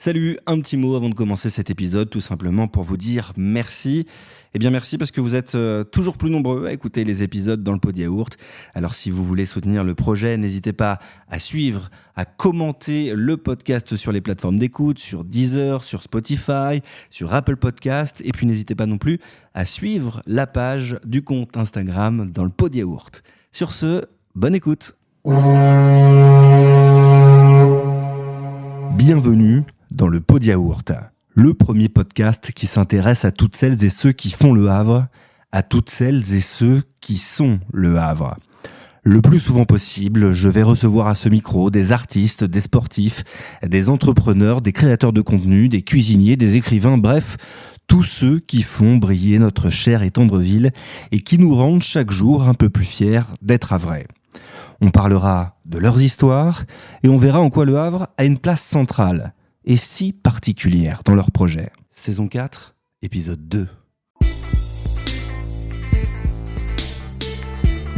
Salut, un petit mot avant de commencer cet épisode, tout simplement pour vous dire merci. Eh bien merci parce que vous êtes toujours plus nombreux à écouter les épisodes dans le pot de yaourt. Alors si vous voulez soutenir le projet, n'hésitez pas à suivre, à commenter le podcast sur les plateformes d'écoute, sur Deezer, sur Spotify, sur Apple Podcast. Et puis n'hésitez pas non plus à suivre la page du compte Instagram dans le pot de yaourt. Sur ce, bonne écoute. Bienvenue dans le pot de yaourt, le premier podcast qui s'intéresse à toutes celles et ceux qui font le Havre, à toutes celles et ceux qui sont le Havre. Le plus souvent possible, je vais recevoir à ce micro des artistes, des sportifs, des entrepreneurs, des créateurs de contenu, des cuisiniers, des écrivains, bref, tous ceux qui font briller notre chère et tendre ville et qui nous rendent chaque jour un peu plus fiers d'être havrais. On parlera de leurs histoires et on verra en quoi le Havre a une place centrale et si particulière dans leur projet. Saison 4, épisode 2.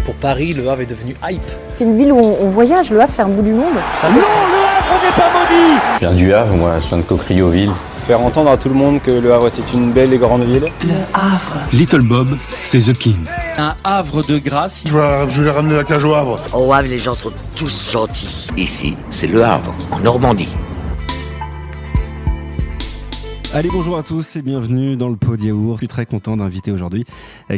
Pour Paris, Le Havre est devenu hype. C'est une ville où on voyage, Le Havre c'est un bout du monde. Non, Le Havre n'est pas maudit. Je viens du Havre, moi, je viens de Coquerillot-Ville. Faire entendre à tout le monde que Le Havre était une belle et grande ville. Le Havre. Little Bob, c'est The King. Un havre de grâce. Je vais ramener la cage au Havre. Au Havre, les gens sont tous gentils. Ici, c'est Le Havre, en Normandie. Allez, bonjour à tous et bienvenue dans le pot de yaourt. Je suis très content d'inviter aujourd'hui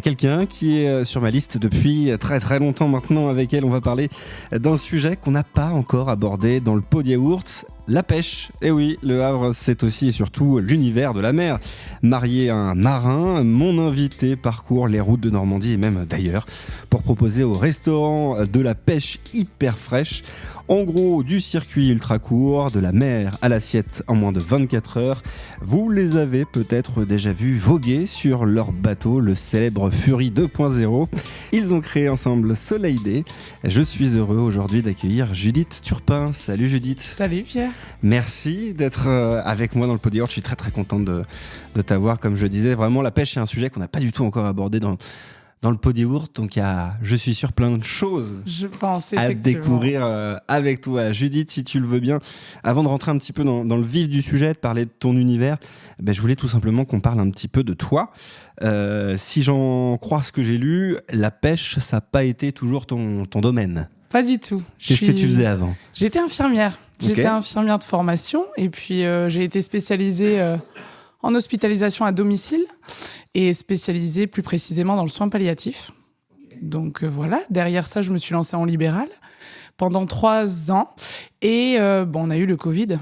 quelqu'un qui est sur ma liste depuis très très longtemps maintenant. Avec elle, on va parler d'un sujet qu'on n'a pas encore abordé dans le pot de yaourt. La pêche. Et oui, le Havre, c'est aussi et surtout l'univers de la mer. Marié à un marin, mon invité parcourt les routes de Normandie et même d'ailleurs pour proposer au restaurant de la pêche hyper fraîche. En gros, du circuit ultra court, de la mer à l'assiette en moins de 24 heures. Vous les avez peut-être déjà vus voguer sur leur bateau, le célèbre Fury 2.0. Ils ont créé ensemble Soleil Day. Je suis heureux aujourd'hui d'accueillir Judith Turpin. Salut Judith. Salut Pierre. Merci d'être avec moi dans le pot de yaourt. Je suis très très content de t'avoir. Comme je disais, vraiment la pêche est un sujet qu'on n'a pas du tout encore abordé dans le pot de yaourt, donc il y a, je suis sûr, plein de choses je pense, à découvrir avec toi. Judith, si tu le veux bien, avant de rentrer un petit peu dans le vif du sujet, de parler de ton univers, je voulais tout simplement qu'on parle un petit peu de toi. Si j'en crois ce que j'ai lu, la pêche, ça n'a pas été toujours ton domaine. Pas du tout. Qu'est-ce que tu faisais avant ? J'étais infirmière. Okay. J'étais infirmière de formation et puis j'ai été spécialisée en hospitalisation à domicile et spécialisée plus précisément dans le soin palliatif. Donc voilà, derrière ça, je me suis lancée en libéral pendant 3 ans. Et on a eu le Covid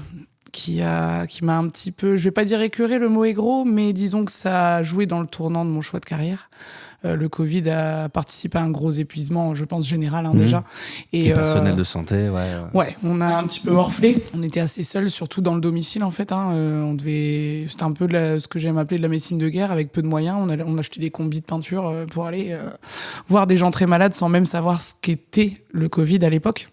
qui m'a un petit peu, je vais pas dire écœuré, le mot est gros, mais disons que ça a joué dans le tournant de mon choix de carrière. Le Covid a participé à un gros épuisement, je pense, général déjà. Et du personnel de santé, Ouais, on a un petit peu morflé. On était assez seuls, surtout dans le domicile, en fait. C'était un peu ce que j'aime appeler de la médecine de guerre, avec peu de moyens. On achetait des combis de peinture pour aller voir des gens très malades sans même savoir ce qu'était le Covid à l'époque.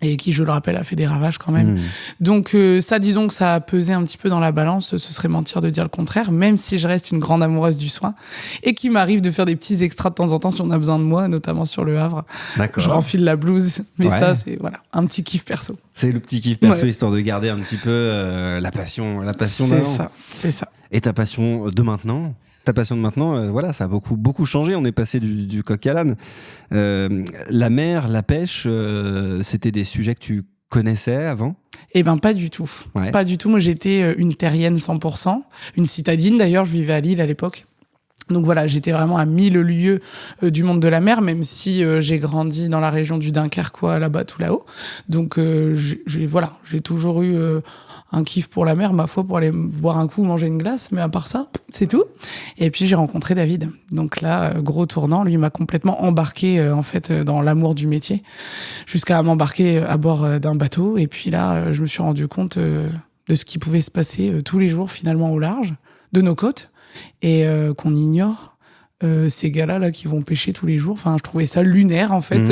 Et qui, je le rappelle, a fait des ravages quand même. Donc ça, disons que ça a pesé un petit peu dans la balance. Ce serait mentir de dire le contraire, même si je reste une grande amoureuse du soin et qu'il m'arrive de faire des petits extras de temps en temps si on a besoin de moi, notamment sur le Havre. D'accord. Je renfile la blouse, mais ça, c'est un petit kiff perso. C'est le petit kiff perso, histoire de garder un petit peu la passion d'avant. C'est ça. Et ta passion de maintenant ? Ta passion de maintenant, ça a beaucoup changé. On est passé du coq à l'âne. La mer, la pêche, c'était des sujets que tu connaissais avant ? Eh ben pas du tout. Ouais. Pas du tout. Moi, j'étais une terrienne 100%. Une citadine, d'ailleurs. Je vivais à Lille à l'époque. Donc voilà, j'étais vraiment à 1000 lieues du monde de la mer, même si j'ai grandi dans la région du Dunkerquois, là-bas, tout là-haut. Donc j'ai toujours eu un kiff pour la mer, ma foi, pour aller boire un coup, manger une glace, mais à part ça, c'est tout. Et puis j'ai rencontré David. Donc là, gros tournant, lui m'a complètement embarqué dans l'amour du métier, jusqu'à m'embarquer à bord d'un bateau. Et puis là, je me suis rendu compte de ce qui pouvait se passer tous les jours finalement au large de nos côtes. Et qu'on ignore ces gars-là qui vont pêcher tous les jours. Enfin, je trouvais ça lunaire, en fait.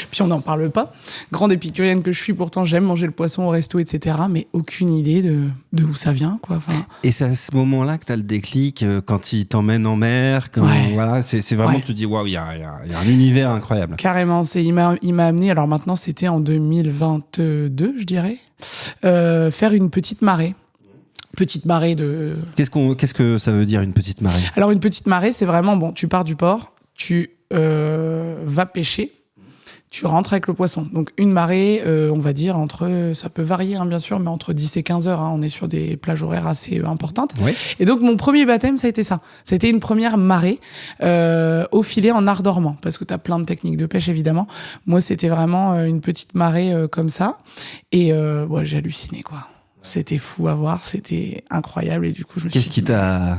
Puis on n'en parle pas. Grande épicurienne que je suis, pourtant, j'aime manger le poisson au resto, etc. Mais aucune idée de où ça vient, quoi. Enfin... Et c'est à ce moment-là que tu as le déclic, quand il t'emmène en mer. C'est vraiment, tu te dis, waouh, il y a un univers incroyable. Carrément. Il m'a amené, alors maintenant, c'était en 2022, je dirais, faire une petite marée. Petite marée de... Qu'est-ce que ça veut dire une petite marée ? Alors une petite marée, c'est vraiment, bon, tu pars du port, tu vas pêcher, tu rentres avec le poisson. Donc une marée, on va dire ça peut varier bien sûr, mais entre 10 et 15 heures, on est sur des plages horaires assez importantes. Oui. Et donc mon premier baptême, ça a été ça. Ça a été une première marée au filet en art dormant, parce que tu as plein de techniques de pêche évidemment. Moi, c'était vraiment une petite marée comme ça. Et j'ai halluciné, quoi. C'était fou à voir, c'était incroyable. Et du coup, je me suis dit... Qu'est-ce qui t'a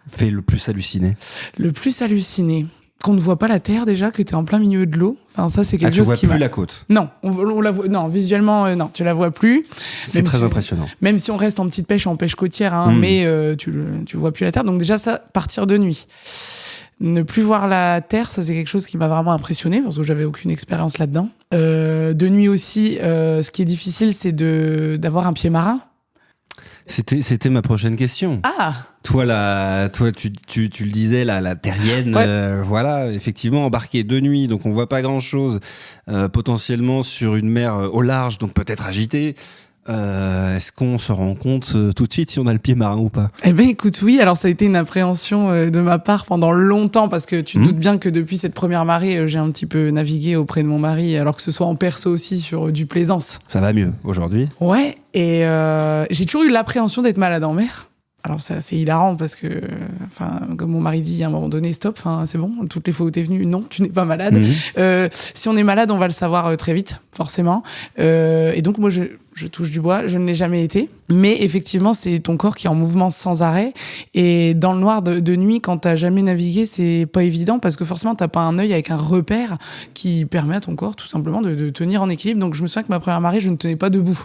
fait le plus halluciner ? Le plus halluciné, qu'on ne voit pas la terre déjà, que tu es en plein milieu de l'eau. Enfin, ça, c'est quelque chose qui tu vois plus la côte ? Non, on la voit. Non, visuellement, non, tu la vois plus. C'est très impressionnant. Même si on reste en petite pêche, en pêche côtière, mais tu vois plus la terre. Donc déjà, ça, partir de nuit. Ne plus voir la terre, ça c'est quelque chose qui m'a vraiment impressionné parce que j'avais aucune expérience là-dedans. De nuit aussi, ce qui est difficile, c'est d'avoir un pied marin. C'était ma prochaine question. Ah. Toi, tu le disais, la terrienne, ouais. Voilà, effectivement, embarqué de nuit, donc on voit pas grand-chose, potentiellement sur une mer au large, donc peut-être agitée. Est-ce qu'on se rend compte tout de suite si on a le pied marin ou pas ? Eh ben écoute, oui, alors ça a été une appréhension de ma part pendant longtemps parce que tu te doutes bien que depuis cette première marée, j'ai un petit peu navigué auprès de mon mari, alors que ce soit en perso aussi sur du plaisance. Ça va mieux aujourd'hui ? Ouais, et j'ai toujours eu l'appréhension d'être malade en mer. Alors ça, c'est hilarant parce que, comme mon mari dit à un moment donné, stop, c'est bon, toutes les fois où t'es venu, non, tu n'es pas malade. Si on est malade, on va le savoir très vite, forcément. Et donc moi, je touche du bois, je ne l'ai jamais été. Mais effectivement, c'est ton corps qui est en mouvement sans arrêt. Et dans le noir de nuit, quand t'as jamais navigué, c'est pas évident parce que forcément, t'as pas un œil avec un repère qui permet à ton corps tout simplement de tenir en équilibre. Donc je me souviens que ma première marée, je ne tenais pas debout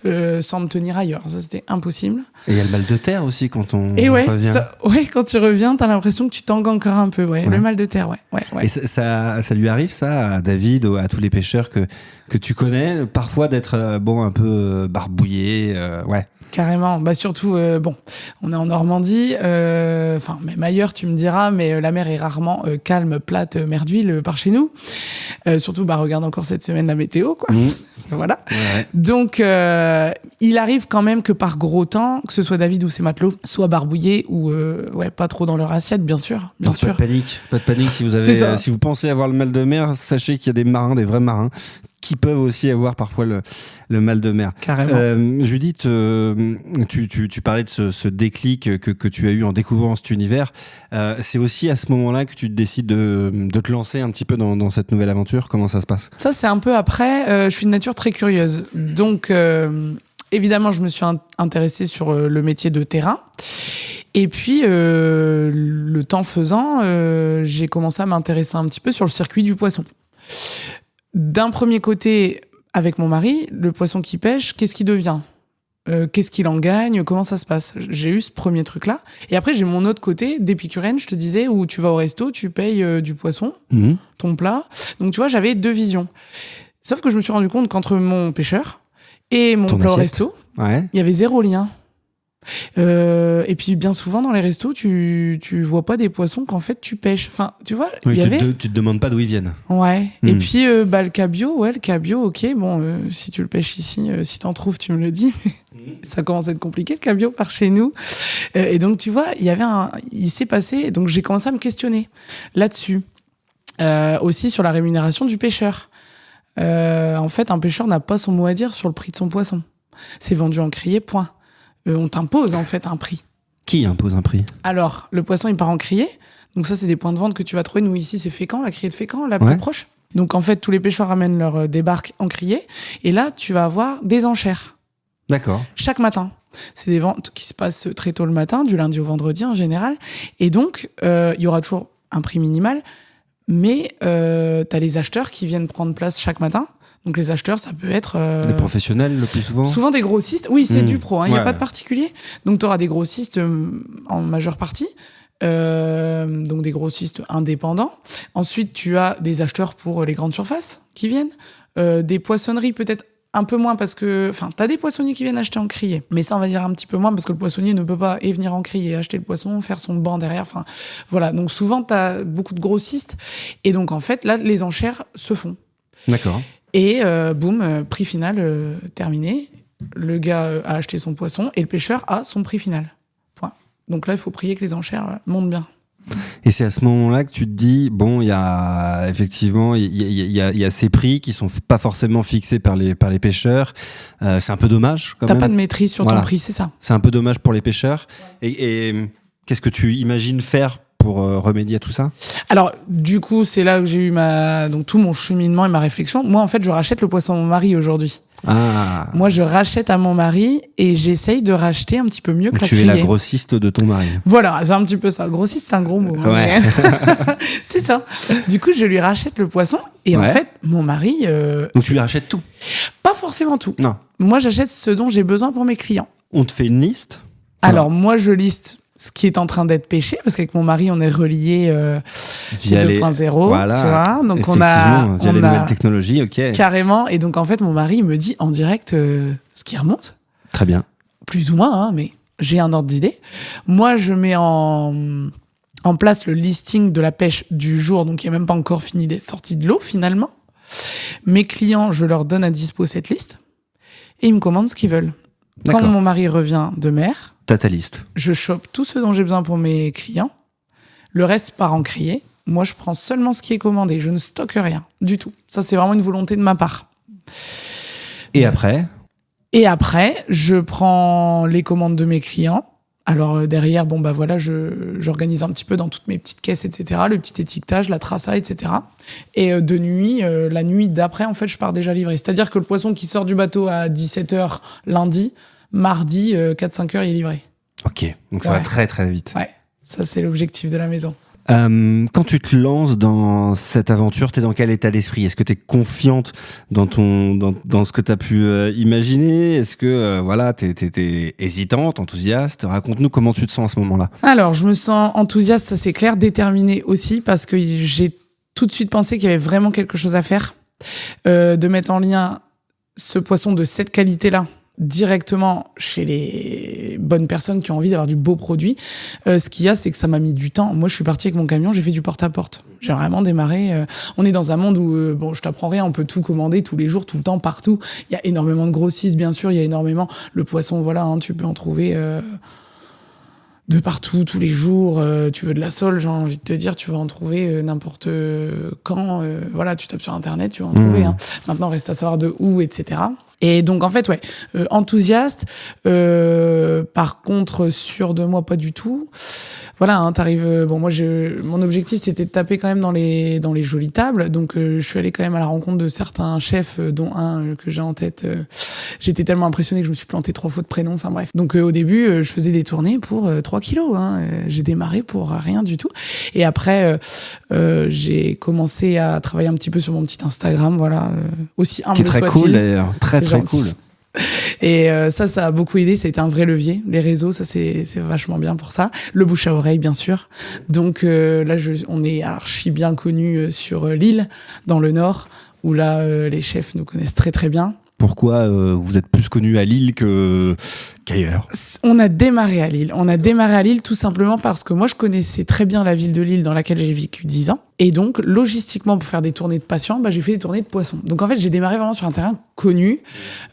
sans me tenir ailleurs. Ça, c'était impossible. Et il y a le mal de terre aussi quand on revient. Quand tu reviens, t'as l'impression que tu tangues encore un peu. Ouais. Le mal de terre, ouais. Et ça lui arrive ça à David, à tous les pêcheurs que tu connais, parfois d'être un peu barbouillé, ouais. Carrément, surtout, on est en Normandie, même ailleurs tu me diras, mais la mer est rarement calme, plate, mer d'huile par chez nous. Surtout, regarde encore cette semaine la météo, quoi. Voilà. Ouais. Donc, il arrive quand même que par gros temps, que ce soit David ou ses matelots, soient barbouillés ou pas trop dans leur assiette, bien sûr. Bien sûr. Pas de panique si vous pensez avoir le mal de mer, sachez qu'il y a des vrais marins qui peuvent aussi avoir parfois le mal de mer. Carrément. Judith, tu parlais de ce déclic que tu as eu en découvrant cet univers. C'est aussi à ce moment-là que tu décides de te lancer un petit peu dans cette nouvelle aventure. Comment ça se passe ? Ça, c'est un peu après. Je suis de nature très curieuse. Donc, évidemment, je me suis intéressée sur le métier de terrain. Et puis, le temps faisant, j'ai commencé à m'intéresser un petit peu sur le circuit du poisson. D'un premier côté, avec mon mari, le poisson qui pêche, qu'est-ce qu'il devient ? Qu'est-ce qu'il en gagne ? Comment ça se passe ? J'ai eu ce premier truc-là. Et après, j'ai mon autre côté d'épicurienne, je te disais, où tu vas au resto, tu payes du poisson, ton plat. Donc, tu vois, j'avais deux visions. Sauf que je me suis rendu compte qu'entre mon pêcheur et mon plat au resto, il y avait zéro lien. Et puis bien souvent dans les restos tu vois pas des poissons qu'en fait tu pêches, enfin tu vois, tu te demandes pas d'où ils viennent. Et puis le cabio, ok, si tu le pêches ici, si t'en trouves tu me le dis. Ça commence à être compliqué le cabio par chez nous, et donc tu vois il s'est passé, donc j'ai commencé à me questionner là-dessus, aussi sur la rémunération du pêcheur. En fait un pêcheur n'a pas son mot à dire sur le prix de son poisson, c'est vendu en criée, point. On t'impose en fait un prix. Qui impose un prix ? Alors, le poisson, il part en criée. Donc ça, c'est des points de vente que tu vas trouver. Nous, ici, c'est Fécamp, la criée de Fécamp, la plus proche. Donc en fait, tous les pêcheurs ramènent leur débarque en criée. Et là, tu vas avoir des enchères. D'accord. Chaque matin. C'est des ventes qui se passent très tôt le matin, du lundi au vendredi en général. Et donc, il y aura toujours un prix minimal. Mais t'as les acheteurs qui viennent prendre place chaque matin. Donc les acheteurs, ça peut être... Des professionnels le plus souvent ? Souvent des grossistes. Oui, c'est du pro, il n'y a pas de particulier. Donc tu auras des grossistes en majeure partie, donc des grossistes indépendants. Ensuite, tu as des acheteurs pour les grandes surfaces qui viennent. Des poissonneries peut-être un peu moins parce que... Enfin, tu as des poissonniers qui viennent acheter en criée. Mais ça, on va dire un petit peu moins parce que le poissonnier ne peut pas venir en criée, acheter le poisson, faire son banc derrière. Enfin, voilà. Donc souvent, tu as beaucoup de grossistes. Et donc, en fait, là, les enchères se font. D'accord. Et boum, prix final terminé. Le gars a acheté son poisson et le pêcheur a son prix final. Point. Donc là, il faut prier que les enchères montent bien. Et c'est à ce moment-là que tu te dis, bon, il y a effectivement, il y a ces prix qui sont pas forcément fixés par les pêcheurs. C'est un peu dommage. T'as pas de maîtrise sur ton prix, c'est ça. C'est un peu dommage pour les pêcheurs. Et qu'est-ce que tu imagines faire pour remédier à tout ça? Alors, du coup, c'est là que j'ai eu donc tout mon cheminement et ma réflexion. Moi, en fait, je rachète le poisson à mon mari aujourd'hui. Ah. Moi, je rachète à mon mari et j'essaye de racheter un petit peu mieux que la criée. Tu es la grossiste de ton mari. Voilà, c'est un petit peu ça. Grossiste, c'est un gros mot. Ouais. C'est ça. Du coup, je lui rachète le poisson et en fait, mon mari... Donc, tu lui rachètes tout? Pas forcément tout. Non. Moi, j'achète ce dont j'ai besoin pour mes clients. On te fait une liste? Alors, moi, je liste ce qui est en train d'être pêché, parce qu'avec mon mari, on est relié via 2.0, voilà, tu vois. Donc via les nouvelles technologies, ok. Carrément. Et donc, en fait, mon mari me dit en direct ce qui remonte. Très bien. Plus ou moins, hein, mais j'ai un ordre d'idée. Moi, je mets en place le listing de la pêche du jour, donc il n'y a même pas encore fini d'être sorti de l'eau, finalement. Mes clients, je leur donne à dispo cette liste et ils me commandent ce qu'ils veulent. Quand mon mari revient de mer, t'as ta liste. Je chope tout ce dont j'ai besoin pour mes clients. Le reste part en criée. Moi, je prends seulement ce qui est commandé. Je ne stocke rien du tout. Ça, c'est vraiment une volonté de ma part. Et après, je prends les commandes de mes clients. Alors derrière, bon bah voilà, j'organise un petit peu dans toutes mes petites caisses, etc. Le petit étiquetage, la traça, etc. Et de nuit, la nuit d'après, en fait, je pars déjà livrer. C'est-à-dire que le poisson qui sort du bateau à 17h lundi, mardi, 4-5 heures, il est livré. Ok, donc ça va très très vite. Ouais, ça c'est l'objectif de la maison. Quand tu te lances dans cette aventure, t'es dans quel état d'esprit? Est-ce que t'es confiante dans ce que t'as pu imaginer? Est-ce que voilà, t'es hésitante, enthousiaste? Raconte-nous comment tu te sens à ce moment-là. Alors, je me sens enthousiaste, ça c'est clair, déterminée aussi, parce que j'ai tout de suite pensé qu'il y avait vraiment quelque chose à faire, de mettre en lien ce poisson de cette qualité-là directement chez les bonnes personnes qui ont envie d'avoir du beau produit. Ce qu'il y a, c'est que ça m'a mis du temps. Moi, je suis partie avec mon camion, j'ai fait du porte-à-porte. J'ai vraiment démarré. On est dans un monde où, bon, je t'apprends rien, on peut tout commander tous les jours, tout le temps, partout. Il y a énormément de grossistes, bien sûr. Il y a énormément... Le poisson, voilà, hein, tu peux en trouver... de partout, tous les jours. Tu veux de la sole, j'ai envie de te dire, tu vas en trouver n'importe quand. Voilà, tu tapes sur Internet, tu vas en trouver. Hein. Maintenant, reste à savoir de où, etc. Et donc, en fait, ouais, enthousiaste. Par contre, sûr de moi, pas du tout. Voilà, hein, t'arrives... bon, moi, mon objectif, c'était de taper quand même dans les jolies tables. Donc, je suis allée quand même à la rencontre de certains chefs, dont un que j'ai en tête. J'étais tellement impressionnée que je me suis plantée 3 fois de prénom. Enfin, bref. Donc, au début, je faisais des tournées pour 3 kilos. Hein. J'ai démarré pour rien du tout. Et après, j'ai commencé à travailler un petit peu sur mon petit Instagram. Voilà, aussi humble soit-il. Qui est très cool, d'ailleurs. Très, très gentil. Cool. Et ça a beaucoup aidé. Ça a été un vrai levier. Les réseaux, ça c'est vachement bien pour ça. Le bouche à oreille, bien sûr. Donc là, on est archi bien connus sur l'île, dans le Nord, où là, les chefs nous connaissent très très bien. Pourquoi vous êtes plus connu à Lille qu'ailleurs? On a démarré à Lille tout simplement parce que moi, je connaissais très bien la ville de Lille dans laquelle j'ai vécu 10 ans. Et donc, logistiquement, pour faire des tournées de patients, j'ai fait des tournées de poissons. Donc, en fait, j'ai démarré vraiment sur un terrain connu.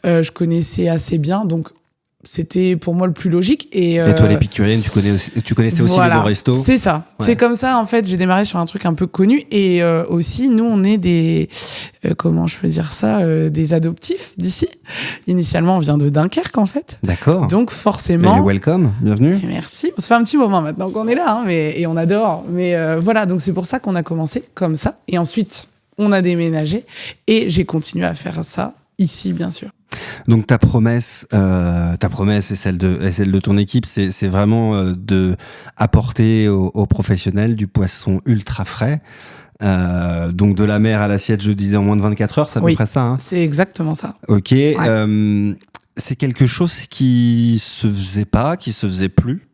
Je connaissais assez bien, donc c'était pour moi le plus logique. Et toi, l'épicurienne, tu connaissais aussi les bons restos. C'est ça. Ouais. C'est comme ça, en fait, j'ai démarré sur un truc un peu connu. Et aussi, nous, on est des... comment je peux dire ça, des adoptifs d'ici. Initialement, on vient de Dunkerque, en fait. D'accord. Donc, forcément... welcome, bienvenue. Merci. Ça fait un petit moment maintenant qu'on est là, hein, et on adore. Mais voilà, donc c'est pour ça qu'on a commencé comme ça. Et ensuite, on a déménagé. Et j'ai continué à faire ça ici, bien sûr. Donc ta promesse et celle de ton équipe, c'est vraiment de apporter aux professionnels du poisson ultra frais. Donc de la mer à l'assiette, je disais en moins de 24 heures, c'est à peu près ça. Hein. C'est exactement ça. Ok. Ouais. C'est quelque chose qui se faisait pas, qui se faisait plus.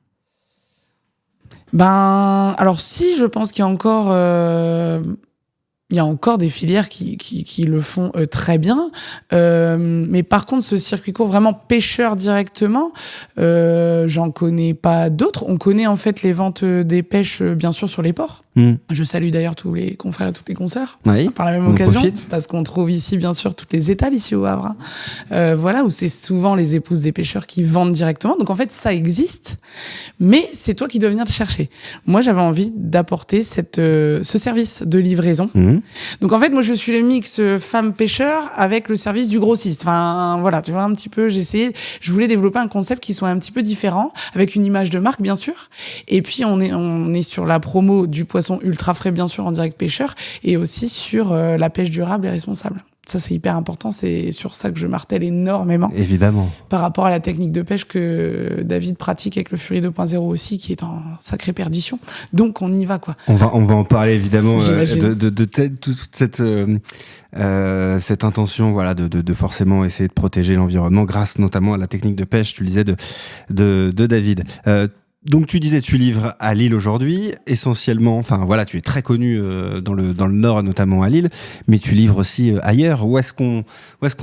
Alors si, je pense qu'il y a encore. Il y a encore des filières qui le font très bien. Mais par contre, ce circuit court vraiment pêcheur directement, J'en connais pas d'autres. On connaît en fait les ventes des pêches, bien sûr, sur les ports. Je salue d'ailleurs tous les confrères et toutes les consoeurs par la même occasion, parce qu'on trouve ici, bien sûr, toutes les étals ici au Havre. Voilà, où c'est souvent les épouses des pêcheurs qui vendent directement. Donc en fait, ça existe, mais c'est toi qui dois venir le chercher. Moi, j'avais envie d'apporter ce service de livraison. Donc en fait, moi, je suis le mix femme pêcheur avec le service du grossiste. Enfin, voilà, tu vois un petit peu. Je voulais développer un concept qui soit un petit peu différent, avec une image de marque, bien sûr. Et puis on est sur la promo du poisson ultra frais, bien sûr, en direct pêcheur, et aussi sur la pêche durable et responsable. Ça, c'est hyper important. C'est sur ça que je martèle énormément. Évidemment. Par rapport à la technique de pêche que David pratique avec le Fury 2.0 aussi, qui est en sacrée perdition. Donc, on y va, quoi. On va en parler, évidemment, de toute cette intention, voilà, de forcément essayer de protéger l'environnement grâce notamment à la technique de pêche, tu le disais, de David. Donc tu disais, tu livres à Lille aujourd'hui, essentiellement, enfin voilà, tu es très connu dans le Nord, notamment à Lille, mais tu livres aussi ailleurs. Où est-ce qu'on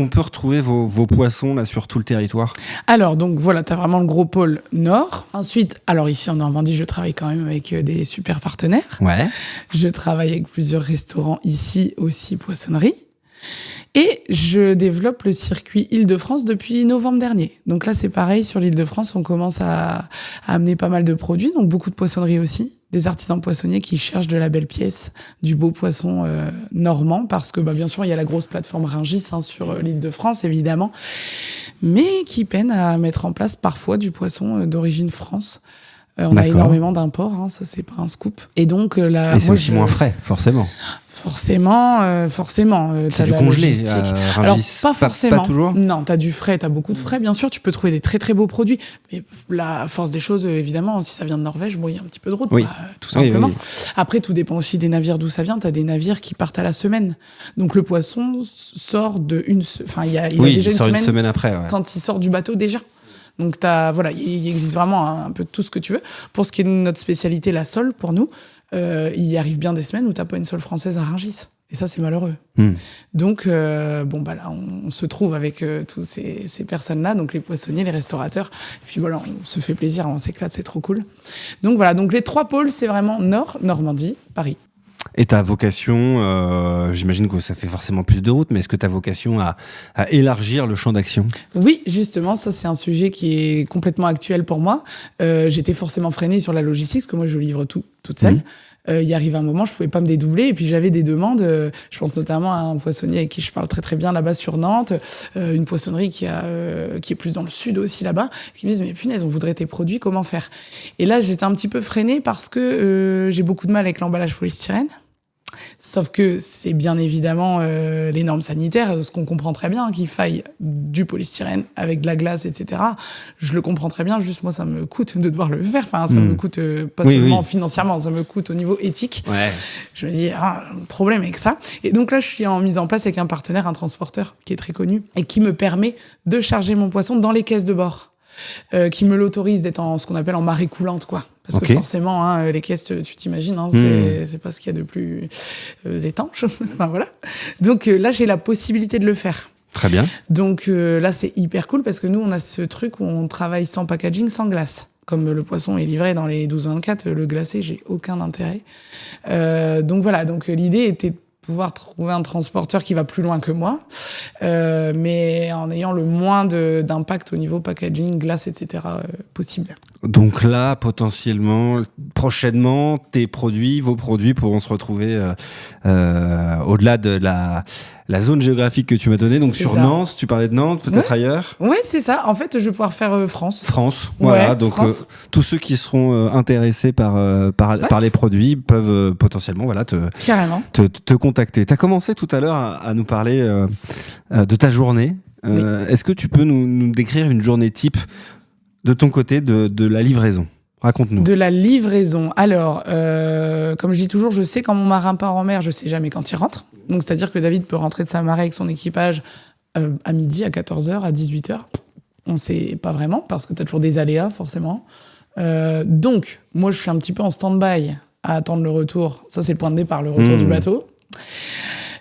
peut retrouver vos poissons là sur tout le territoire ? Alors donc voilà, tu as vraiment le gros pôle Nord. Ensuite, alors ici en Normandie, je travaille quand même avec des super partenaires. Ouais. Je travaille avec plusieurs restaurants ici aussi, poissonnerie. Et je développe le circuit Île-de-France depuis novembre dernier. Donc là, c'est pareil, sur l'Île-de-France, on commence à amener pas mal de produits, donc beaucoup de poissonneries aussi, des artisans poissonniers qui cherchent de la belle pièce, du beau poisson normand, parce que bien sûr, il y a la grosse plateforme Rungis sur l'Île-de-France, évidemment, mais qui peinent à mettre en place parfois du poisson d'origine France. On a énormément d'imports, ça c'est pas un scoop. Et donc là, et c'est aussi moins frais, forcément. Forcément. C'est du congelé. Alors pas forcément. Pas toujours. Non, t'as du frais, t'as beaucoup de frais. Bien sûr, tu peux trouver des très très beaux produits. Mais la force des choses, évidemment, si ça vient de Norvège, il y a un petit peu de route, tout simplement. Oui. Après, tout dépend aussi des navires d'où ça vient. T'as des navires qui partent à la semaine. Donc le poisson sort il a déjà une semaine après. Ouais. Quand il sort du bateau déjà. Donc il existe vraiment un peu tout ce que tu veux. Pour ce qui est de notre spécialité, la sole, pour nous, il y arrive bien des semaines où t'as pas une sole française à Rungis. Et ça, c'est malheureux. Donc, là, on se trouve avec tous ces personnes-là, donc les poissonniers, les restaurateurs. Et puis voilà, on se fait plaisir, on s'éclate, c'est trop cool. Donc voilà, donc les 3 pôles, c'est vraiment Nord, Normandie, Paris. Et ta vocation, j'imagine que ça fait forcément plus de route, mais est-ce que ta vocation à élargir le champ d'action ? Oui, justement, ça c'est un sujet qui est complètement actuel pour moi. J'étais forcément freinée sur la logistique, parce que moi je livre tout toute seule. Il arrive un moment, je pouvais pas me dédoubler, et puis j'avais des demandes. Je pense notamment à un poissonnier avec qui je parle très très bien là-bas sur Nantes, une poissonnerie qui est plus dans le sud aussi là-bas, qui me disent mais punaise, on voudrait tes produits, comment faire ? Et là, j'étais un petit peu freinée parce que j'ai beaucoup de mal avec l'emballage polystyrène. Sauf que c'est bien évidemment les normes sanitaires, ce qu'on comprend très bien, qu'il faille du polystyrène avec de la glace, etc. Je le comprends très bien, juste moi ça me coûte de devoir le faire, ça me coûte pas seulement financièrement, ça me coûte au niveau éthique. Ouais. Je me dis, problème avec ça. Et donc là, je suis en mise en place avec un partenaire, un transporteur qui est très connu et qui me permet de charger mon poisson dans les caisses de bord. Qui me l'autorise d'être en ce qu'on appelle en marée coulante, quoi. Parce que forcément, les caisses, tu t'imagines, c'est pas ce qu'il y a de plus étanche. Enfin, voilà. Donc là, j'ai la possibilité de le faire. Très bien. Donc là, c'est hyper cool parce que nous, on a ce truc où on travaille sans packaging, sans glace. Comme le poisson est livré dans les 12-24, le glacé, j'ai aucun intérêt. Donc voilà, donc l'idée était de pouvoir trouver un transporteur qui va plus loin que moi, mais en ayant le moins d'impact au niveau packaging, glace, etc. Possible. Donc là, potentiellement, prochainement, vos produits pourront se retrouver au-delà de la zone géographique que tu m'as donnée, donc sur Nantes, tu parlais de Nantes, peut-être ailleurs ? Oui, c'est ça. En fait, je vais pouvoir faire France. France, voilà. Donc France. Tous ceux qui seront intéressés par les produits peuvent potentiellement te contacter. Tu as commencé tout à l'heure à nous parler de ta journée. Est-ce que tu peux nous décrire une journée type de ton côté de la livraison ? Raconte-nous. De la livraison. Alors, comme je dis toujours, je sais quand mon marin part en mer, je sais jamais quand il rentre. Donc, c'est-à-dire que David peut rentrer de sa marée avec son équipage à midi, à 14h, à 18h. On sait pas vraiment, parce que tu as toujours des aléas, forcément. Donc, moi, je suis un petit peu en stand-by à attendre le retour. Ça, c'est le point de départ, le retour du bateau.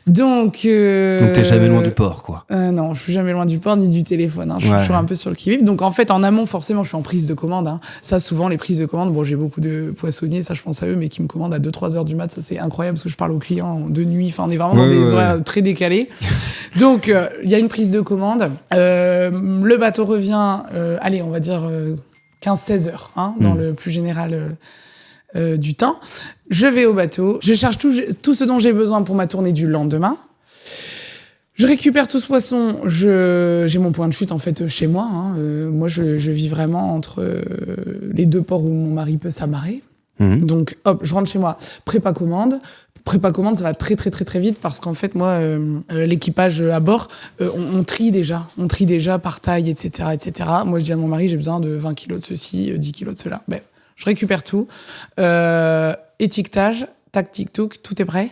Donc t'es jamais loin du port, quoi. Non, je suis jamais loin du port ni du téléphone. Je suis toujours un peu sur le qui-vive. Donc en fait, en amont, forcément, je suis en prise de commande. Ça, souvent, les prises de commande, bon, j'ai beaucoup de poissonniers, ça, je pense à eux, mais qui me commandent à 2-3 heures du mat. Ça, c'est incroyable parce que je parle aux clients de nuit. Enfin, on est vraiment dans des horaires très décalés. Donc, il y a une prise de commande. Le bateau revient, allez, on va dire 15-16 heures, dans le plus général du temps. Je vais au bateau, je cherche tout ce dont j'ai besoin pour ma tournée du lendemain. Je récupère tout ce poisson, j'ai mon point de chute en fait chez moi. Moi, je vis vraiment entre les deux ports où mon mari peut s'amarrer. Donc, hop, je rentre chez moi, prépa commande. Prépa commande, ça va très très très très vite parce qu'en fait, moi, l'équipage à bord, on trie déjà par taille, etc., etc. Moi, je dis à mon mari, j'ai besoin de 20 kilos de ceci, 10 kilos de cela. Ben, je récupère tout. Étiquetage, tac, tic-touc, tout est prêt.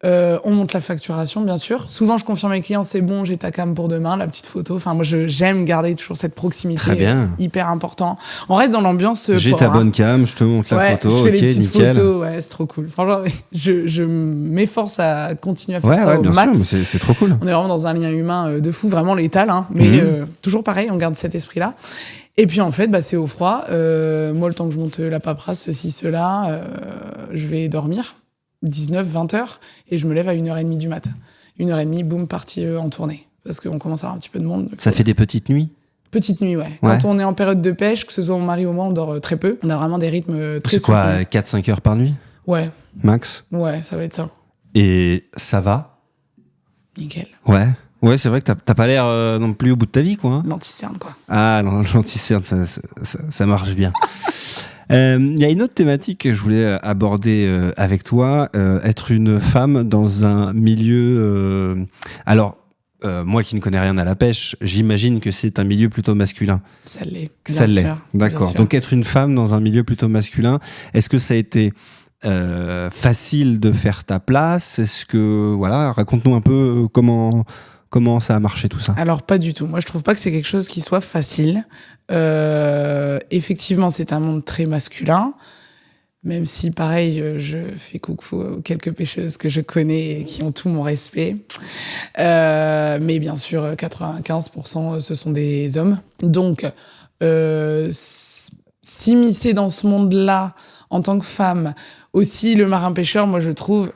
On monte la facturation, bien sûr. Souvent, je confirme à mes clients, c'est bon, j'ai ta cam pour demain, la petite photo. Enfin, moi, j'aime garder toujours cette proximité. Très bien. Hyper important. On reste dans l'ambiance. J'ai ta bonne cam, je te montre la photo. Je fais les petites nickel. photos, c'est trop cool. Franchement, je m'efforce à continuer à faire ça au bien max. sûr, mais c'est trop cool. On est vraiment dans un lien humain de fou, vraiment létal, mais toujours pareil, on garde cet esprit-là. Et puis en fait, c'est au froid. Moi, le temps que je monte la paperasse, ceci, cela, je vais dormir 19-20 heures et je me lève à 1h30 du mat. 1h30, boum, parti en tournée. Parce qu'on commence à avoir un petit peu de monde. Ça fait des petites nuits? Petite nuit, ouais. Quand on est en période de pêche, que ce soit mon mari ou moi, on dort très peu. On a vraiment des rythmes très soutenus. C'est quoi, 4-5 heures par nuit? Ouais. Max? Ouais, ça va être ça. Et ça va? Nickel. Ouais, c'est vrai que t'as pas l'air non plus au bout de ta vie, quoi. L'anticerne, quoi. Ah non, l'anticerne, ça marche bien. Il y a une autre thématique que je voulais aborder avec toi, être une femme dans un milieu... moi qui ne connais rien à la pêche, j'imagine que c'est un milieu plutôt masculin. Ça l'est. Ça l'est, d'accord. Donc être une femme dans un milieu plutôt masculin, est-ce que ça a été facile de faire ta place? Est-ce que, raconte-nous un peu comment ça a marché tout ça? Alors pas du tout. Moi je trouve pas que c'est quelque chose qui soit facile. Effectivement c'est un monde très masculin, même si pareil je fais coucou aux quelques pêcheuses que je connais et qui ont tout mon respect. Mais bien sûr 95% ce sont des hommes. Donc s'immiscer dans ce monde-là en tant que femme, aussi le marin-pêcheur, moi je trouve,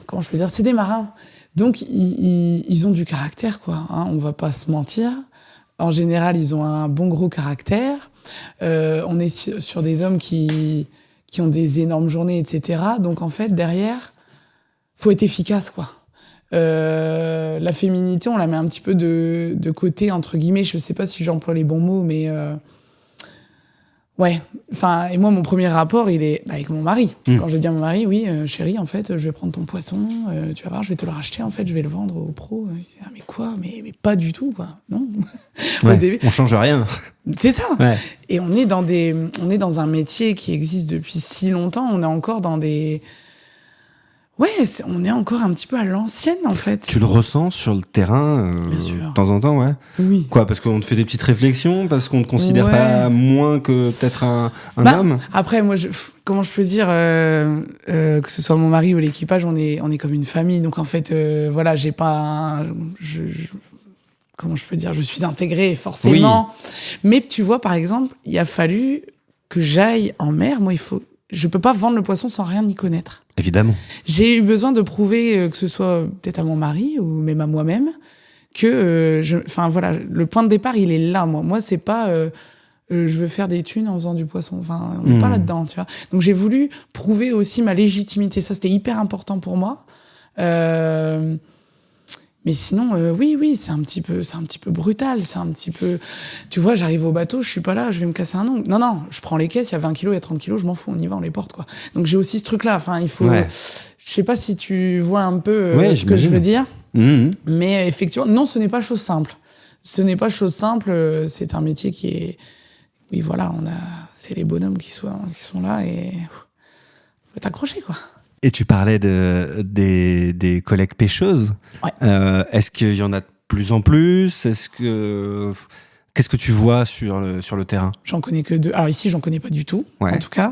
comment je peux dire, c'est des marins. Donc, ils ont du caractère, quoi. On va pas se mentir. En général, ils ont un bon gros caractère. On est sur des hommes qui ont des énormes journées, etc. Donc, en fait, derrière, faut être efficace, quoi. La féminité, on la met un petit peu de côté, entre guillemets. Je sais pas si j'emploie les bons mots, mais... Ouais, enfin, et moi, mon premier rapport, il est avec mon mari. Quand je dis à mon mari, oui, chérie, en fait, je vais prendre ton poisson, tu vas voir, je vais te le racheter, en fait, je vais le vendre aux pros. Il dit, mais quoi, mais pas du tout, quoi, non. Au début, on change rien. C'est ça. Ouais. Et on est dans un métier qui existe depuis si longtemps, on est encore dans des... Ouais, on est encore un petit peu à l'ancienne, en fait. Tu le ressens sur le terrain, de temps en temps, ouais? Oui. Quoi, parce qu'on te fait des petites réflexions, parce qu'on ne te considère pas moins que peut-être un homme? Après, moi, comment je peux dire, que ce soit mon mari ou l'équipage, on est comme une famille. Donc, en fait, j'ai pas... comment je peux dire? Je suis intégrée, forcément. Oui. Mais tu vois, par exemple, il a fallu que j'aille en mer. Moi, je peux pas vendre le poisson sans rien y connaître. Évidemment. J'ai eu besoin de prouver, que ce soit peut-être à mon mari ou même à moi-même, que le point de départ, il est là. Moi, c'est pas je veux faire des thunes en faisant du poisson. Enfin, on n'est pas là-dedans, tu vois. Donc j'ai voulu prouver aussi ma légitimité. Ça, c'était hyper important pour moi. Mais sinon, oui, c'est un petit peu brutal. C'est un petit peu... Tu vois, j'arrive au bateau, je suis pas là, je vais me casser un ongle. Non, je prends les caisses, il y a 20 kilos, il y a 30 kilos, je m'en fous, on y va, on les porte, quoi. Donc j'ai aussi ce truc-là. Enfin, il faut... Ouais. Je sais pas si tu vois un peu ce que je veux dire. Mais effectivement, non, ce n'est pas chose simple. C'est un métier qui est... Oui, voilà, c'est les bonhommes qui sont là et... Faut être accroché, quoi. Et tu parlais des collègues pêcheuses. Ouais. Est-ce qu'il y en a de plus en plus? Est-ce que Qu'est-ce que tu vois sur le terrain? J'en connais que 2. Alors ici, j'en connais pas du tout, en tout cas.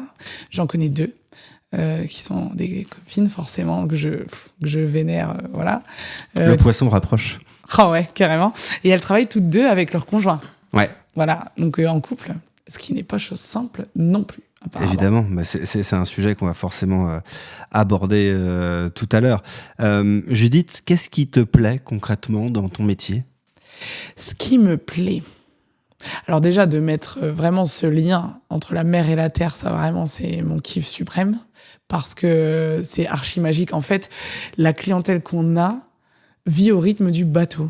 J'en connais 2. Qui sont des copines forcément que je vénère, voilà. Le poisson rapproche. Ah ouais, carrément. Et elles travaillent toutes 2 avec leur conjoint. Ouais. Voilà, donc en couple, ce qui n'est pas chose simple non plus. Évidemment, bah c'est un sujet qu'on va forcément aborder tout à l'heure. Judith, qu'est-ce qui te plaît concrètement dans ton métier? Ce qui me plaît, alors déjà de mettre vraiment ce lien entre la mer et la terre, ça vraiment c'est mon kiff suprême. Parce que c'est archi magique. En fait, la clientèle qu'on a vit au rythme du bateau.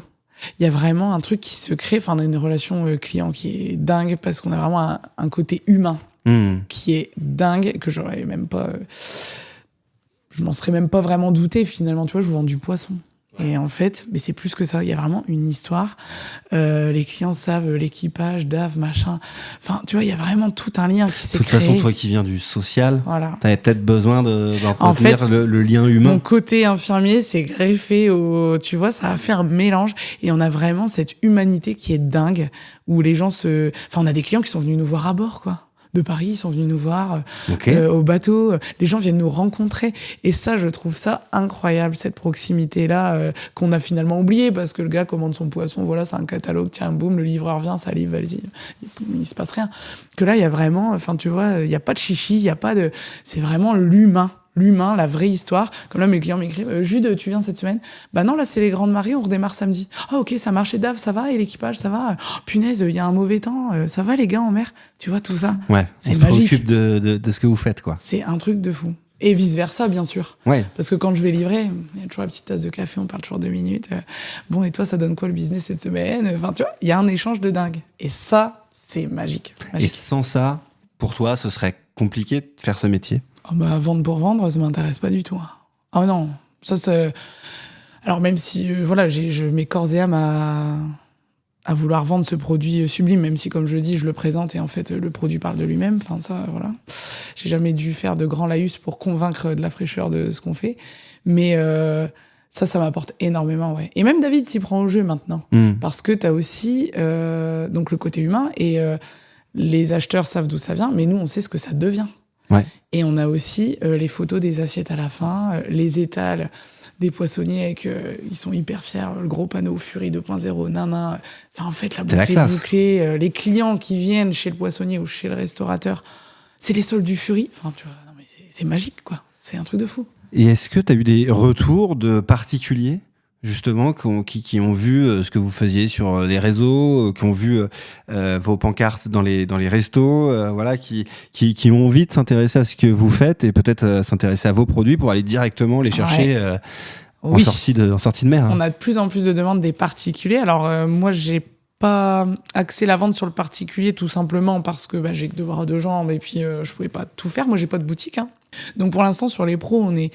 Il y a vraiment un truc qui se crée. Enfin, on a une relation client qui est dingue parce qu'on a vraiment un côté humain qui est dingue, que j'aurais même pas... je m'en serais même pas vraiment douté, finalement. Tu vois, je vous vends du poisson. Et en fait, mais c'est plus que ça. Il y a vraiment une histoire. Les clients savent l'équipage, Dave, machin. Enfin, tu vois, il y a vraiment tout un lien qui s'est créé. De toute façon, toi qui viens du social, voilà. T'avais peut-être besoin d'entretenir en fait, le lien humain. Mon côté infirmier s'est greffé au... Tu vois, ça a fait un mélange. Et on a vraiment cette humanité qui est dingue, où les gens se... Enfin, on a des clients qui sont venus nous voir à bord, quoi. De Paris, ils sont venus nous voir au bateau. Les gens viennent nous rencontrer. Et ça, je trouve ça incroyable, cette proximité-là qu'on a finalement oubliée parce que le gars commande son poisson, voilà, c'est un catalogue, tiens, boum, le livreur vient, ça livre, vas-y, il se passe rien. Que là, il y a vraiment, enfin, tu vois, il n'y a pas de chichi, il n'y a pas de... C'est vraiment l'humain. L'humain, la vraie histoire. Comme là, mes clients m'écrivent, Jude, tu viens cette semaine? Bah non, là, c'est les Grandes Marées, on redémarre samedi. Ah, ok, ça marche. Et Dave, ça va? Et l'équipage, ça va? Oh, punaise, il y a un mauvais temps. Ça va, les gars, en mer? Tu vois, tout ça. Ouais, c'est on magique. se préoccupe de ce que vous faites, quoi. C'est un truc de fou. Et vice-versa, bien sûr. Ouais. Parce que quand je vais livrer, il y a toujours la petite tasse de café, on parle toujours 2 minutes. Bon, et toi, ça donne quoi le business cette semaine? Enfin, tu vois, il y a un échange de dingue. Et ça, c'est magique. Et sans ça, pour toi, ce serait compliqué de faire ce métier? Oh bah, vendre pour vendre, ça m'intéresse pas du tout. Oh non, ça c'est... Alors même si, voilà, je mets corps et âme à vouloir vendre ce produit sublime, même si, comme je dis, je le présente et en fait, le produit parle de lui-même. Enfin, ça, voilà. J'ai jamais dû faire de grands laïus pour convaincre de la fraîcheur de ce qu'on fait. Mais ça m'apporte énormément, ouais. Et même David s'y prend au jeu maintenant. Parce que t'as aussi donc le côté humain et les acheteurs savent d'où ça vient, mais nous, on sait ce que ça devient. Ouais. Et on a aussi les photos des assiettes à la fin, les étals des poissonniers avec, ils sont hyper fiers, le gros panneau Fury 2.0, nanan. Enfin, en fait, la boucle est bouclée. Les clients qui viennent chez le poissonnier ou chez le restaurateur, c'est les soldes du Fury. Enfin, tu vois, non, mais c'est magique, quoi. C'est un truc de fou. Et est-ce que tu as eu des retours de particuliers justement, qui ont vu ce que vous faisiez sur les réseaux, qui ont vu vos pancartes dans les restos, voilà, qui ont envie de s'intéresser à ce que vous faites et peut-être s'intéresser à vos produits pour aller directement les chercher en sortie de mer. Hein. On a de plus en plus de demandes des particuliers. Alors moi, j'ai pas axé la vente sur le particulier tout simplement parce que j'ai que 2 bras, 2 jambes et puis je pouvais pas tout faire. Moi, j'ai pas de boutique. Hein. Donc pour l'instant, sur les pros, on est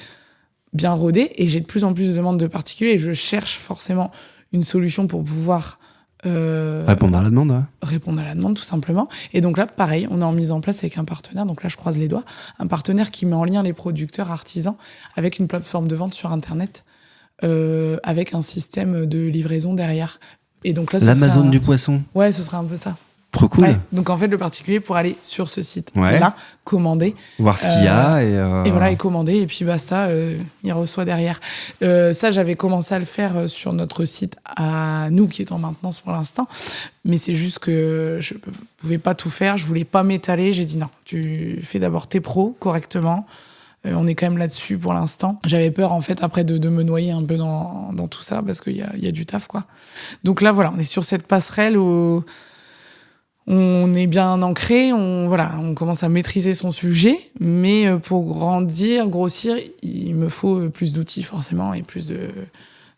bien rodé et j'ai de plus en plus de demandes de particuliers et je cherche forcément une solution pour pouvoir répondre à la demande. Ouais. Répondre à la demande tout simplement. Et donc là, pareil, on est en mise en place avec un partenaire, donc là je croise les doigts, un partenaire qui met en lien les producteurs artisans avec une plateforme de vente sur Internet avec un système de livraison derrière. Et donc là, l'Amazon du poisson. Ouais, ce serait un peu ça. Trop cool. Ouais. Donc en fait, le particulier pour aller sur ce site, là, commander, voir ce qu'il y a et voilà, et commander et puis basta, il reçoit derrière. Ça, j'avais commencé à le faire sur notre site à nous qui est en maintenance pour l'instant, mais c'est juste que je pouvais pas tout faire, je voulais pas m'étaler. J'ai dit non, tu fais d'abord tes pros correctement. On est quand même là-dessus pour l'instant. J'avais peur, en fait, après, de me noyer un peu dans tout ça, parce qu'il y a du taf, quoi. Donc là, voilà, on est sur cette passerelle où on est bien ancré, on commence à maîtriser son sujet, mais pour grandir, grossir, il me faut plus d'outils, forcément, et plus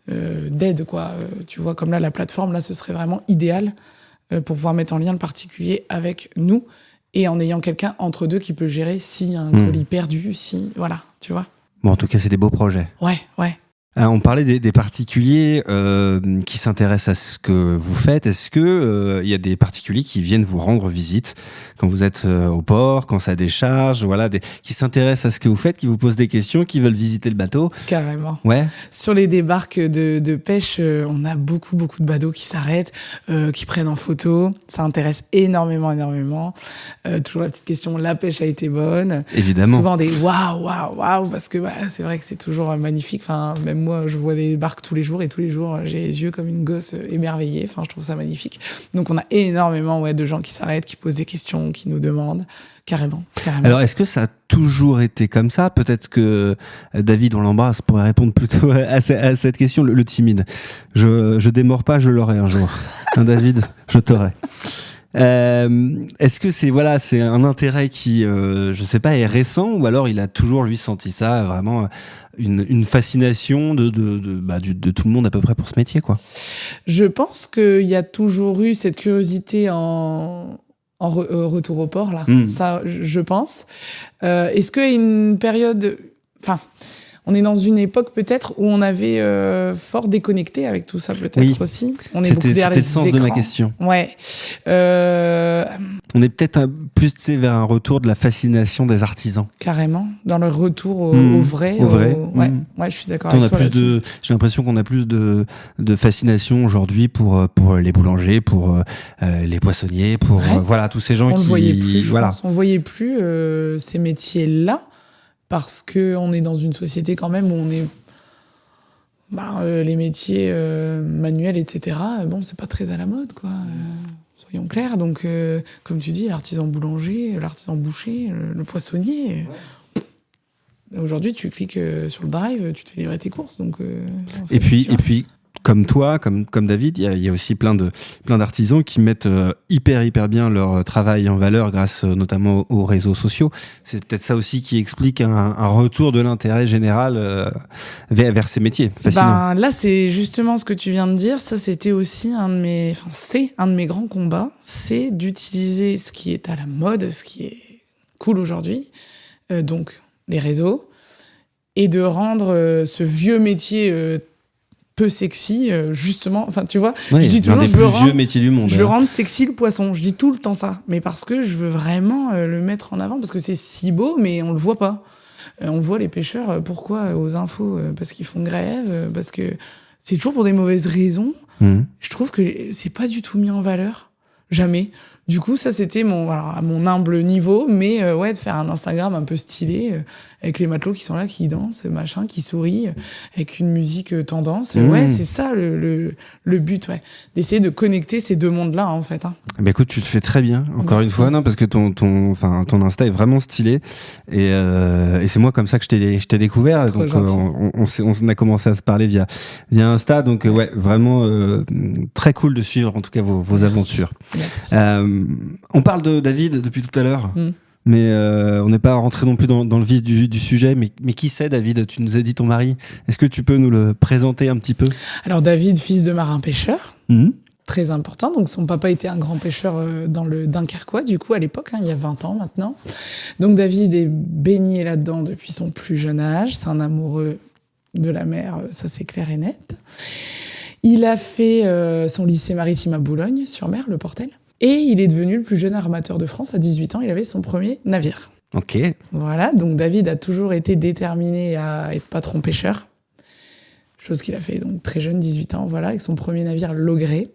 d'aide, quoi. Tu vois, comme là, la plateforme, là, ce serait vraiment idéal pour pouvoir mettre en lien le particulier avec nous, et en ayant quelqu'un entre deux qui peut gérer s'il y a un colis perdu, voilà, tu vois. Bon, en tout cas, c'est des beaux projets. Ouais. On parlait des particuliers qui s'intéressent à ce que vous faites. Est-ce que il y a des particuliers qui viennent vous rendre visite quand vous êtes au port, quand ça décharge, voilà, qui s'intéressent à ce que vous faites, qui vous posent des questions, qui veulent visiter le bateau? Carrément. Ouais. Sur les débarques de pêche, on a beaucoup de bateaux qui s'arrêtent, qui prennent en photo. Ça intéresse énormément. Toujours la petite question, la pêche a été bonne. Évidemment. Souvent des waouh, parce que c'est vrai que c'est toujours magnifique. Enfin, même moi, je vois des barques tous les jours et tous les jours, j'ai les yeux comme une gosse émerveillée. Enfin, je trouve ça magnifique. Donc, on a énormément de gens qui s'arrêtent, qui posent des questions, qui nous demandent. Carrément. Alors, est-ce que ça a toujours été comme ça? Peut-être que David, on l'embrasse, pourrait répondre plutôt à cette question, le timide. Je démords pas, je l'aurai un jour. Hein, David, je t'aurai. Est-ce que c'est un intérêt qui je sais pas, est récent, ou alors il a toujours lui senti ça vraiment une fascination de tout le monde à peu près pour ce métier, quoi? Je pense qu'il y a toujours eu cette curiosité en retour au port là. Ça, je pense. Est-ce qu'il y a une période, on est dans une époque peut-être où on avait fort déconnecté avec tout ça, peut-être aussi. On est beaucoup derrière les écrans. C'était le sens de ma question. Ouais. On est peut-être plus vers un retour de la fascination des artisans. Carrément, dans le retour au vrai. Au vrai. Ouais, je suis d'accord avec toi là-dessus. J'ai l'impression qu'on a plus de fascination aujourd'hui pour les boulangers, pour les poissonniers, pour voilà, tous ces gens on qui... le voyait plus, je pense. On voyait plus ces métiers-là. Parce qu'on est dans une société quand même où on est... les métiers manuels, etc., c'est pas très à la mode, quoi. Soyons clairs. Donc, comme tu dis, l'artisan boulanger, l'artisan boucher, le poissonnier... Aujourd'hui, tu cliques sur le drive, tu te fais livrer tes courses. Donc, et puis, comme toi, comme David, il y a aussi plein d'artisans qui mettent hyper bien leur travail en valeur grâce notamment aux réseaux sociaux. C'est peut-être ça aussi qui explique un retour de l'intérêt général vers ces métiers. Fascinant. Là, c'est justement ce que tu viens de dire. Ça, c'était aussi c'est un de mes grands combats. C'est d'utiliser ce qui est à la mode, ce qui est cool aujourd'hui, donc les réseaux, et de rendre ce vieux métier peu sexy, justement. Enfin, tu vois, je dis toujours, vieux métier du monde. Je veux rendre sexy le poisson. Je dis tout le temps ça. Mais parce que je veux vraiment le mettre en avant, parce que c'est si beau, mais on le voit pas. On voit les pêcheurs, pourquoi aux infos? Parce qu'ils font grève, parce que c'est toujours pour des mauvaises raisons. Je trouve que c'est pas du tout mis en valeur. Jamais. Du coup, ça, c'était à mon humble niveau, mais de faire un Instagram un peu stylé, avec les matelots qui sont là, qui dansent, machin, qui sourient, avec une musique tendance. Ouais, c'est ça le but, d'essayer de connecter ces deux mondes-là, en fait. Écoute, tu te fais très bien, encore une fois, parce que ton Insta est vraiment stylé, et c'est moi comme ça que je t'ai découvert. Trop donc on a commencé à se parler via Insta, donc vraiment très cool de suivre en tout cas vos aventures. Merci. On parle de David depuis tout à l'heure. Mais on n'est pas rentré non plus dans le vif du sujet. Mais qui c'est, David? Tu nous as dit ton mari. Est-ce que tu peux nous le présenter un petit peu? Alors David, fils de marin-pêcheur, très important. Donc son papa était un grand pêcheur dans le Dunkerquois, du coup, à l'époque, il y a 20 ans maintenant. Donc David est baigné là-dedans depuis son plus jeune âge. C'est un amoureux de la mer, ça c'est clair et net. Il a fait son lycée maritime à Boulogne-sur-Mer, le Portel. Et il est devenu le plus jeune armateur de France. À 18 ans, il avait son premier navire. Ok. Voilà, donc David a toujours été déterminé à être patron pêcheur. Chose qu'il a fait donc très jeune, 18 ans, voilà, avec son premier navire Logré,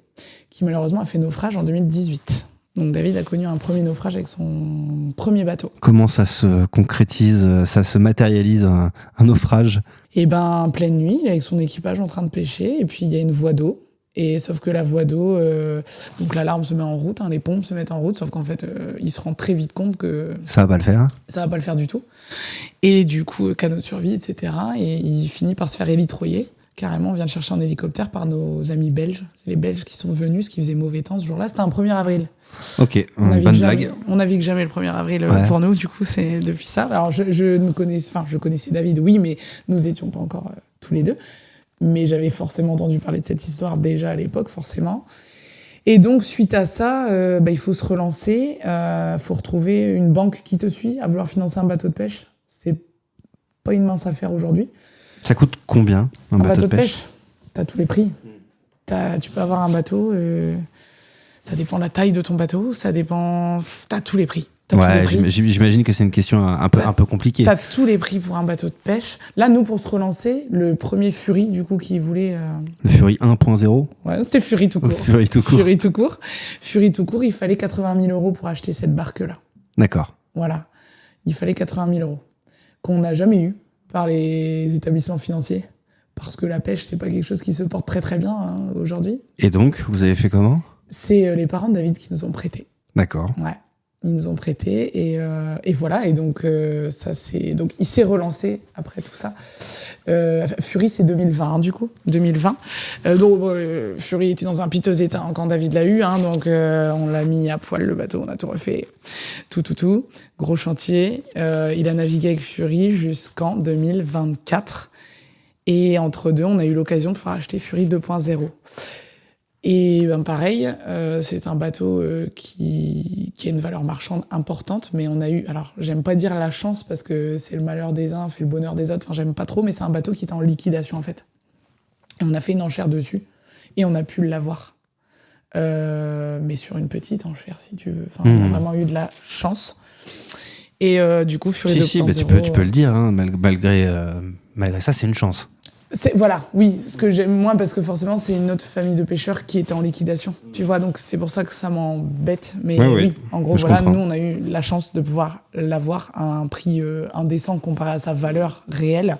qui malheureusement a fait naufrage en 2018. Donc David a connu un premier naufrage avec son premier bateau. Comment ça se concrétise, ça se matérialise, un naufrage? Pleine nuit, il est avec son équipage en train de pêcher, et puis il y a une voie d'eau. Et sauf que la voie d'eau, donc l'alarme se met en route, les pompes se mettent en route, sauf qu'en fait, il se rend très vite compte que... Ça va pas le faire. Ça va pas le faire du tout. Et du coup, canot de survie, etc. Et il finit par se faire élitroyer. Carrément, on vient le chercher en hélicoptère par nos amis belges. C'est les Belges qui sont venus, ce qui faisait mauvais temps ce jour-là. C'était un 1er avril. Ok, bonne blague. On navigue jamais le 1er avril pour nous, du coup, c'est depuis ça. Alors, je connaissais David, oui, mais nous étions pas encore tous les deux. Mais j'avais forcément entendu parler de cette histoire déjà à l'époque, forcément. Et donc, suite à ça, il faut se relancer. Faut retrouver une banque qui te suit à vouloir financer un bateau de pêche. C'est pas une mince affaire aujourd'hui. Ça coûte combien un bateau de pêche? T'as tous les prix. Tu peux avoir un bateau, ça dépend de la taille de ton bateau, ça dépend... T'as tous les prix. J'imagine que c'est une question un peu compliquée. T'as tous les prix pour un bateau de pêche. Là, nous, pour se relancer, le premier Fury, du coup, qui voulait... Le Fury 1.0 ? Ouais, c'était Fury tout court. Fury tout court. Fury tout court, il fallait 80 000 € pour acheter cette barque-là. D'accord. Voilà. Il fallait 80 000 € qu'on n'a jamais eu par les établissements financiers. Parce que la pêche, c'est pas quelque chose qui se porte très très bien aujourd'hui. Et donc, vous avez fait comment ? C'est les parents de David qui nous ont prêté. D'accord. Ouais. Ils nous ont prêté et voilà. Et donc, donc il s'est relancé après tout ça. Fury, c'est 2020, du coup. 2020. Fury était dans un piteux état quand David l'a eu. Donc, on l'a mis à poil, le bateau. On a tout refait. Tout. Gros chantier. Il a navigué avec Fury jusqu'en 2024. Et entre deux, on a eu l'occasion de pouvoir acheter Fury 2.0. Et pareil, c'est un bateau qui a une valeur marchande importante, mais on a eu, alors j'aime pas dire la chance parce que c'est le malheur des uns, fait le bonheur des autres, enfin j'aime pas trop, mais c'est un bateau qui était en liquidation en fait. Et on a fait une enchère dessus, et on a pu l'avoir. Mais sur une petite enchère si tu veux, enfin on a vraiment eu de la chance. Et du coup, Fury 2.0... tu peux le dire, hein, malgré ça, c'est une chance. Voilà, oui, ce que j'aime moins parce que forcément c'est une autre famille de pêcheurs qui était en liquidation, tu vois, donc c'est pour ça que ça m'embête, mais oui, en gros voilà, nous on a eu la chance de pouvoir l'avoir à un prix indécent comparé à sa valeur réelle.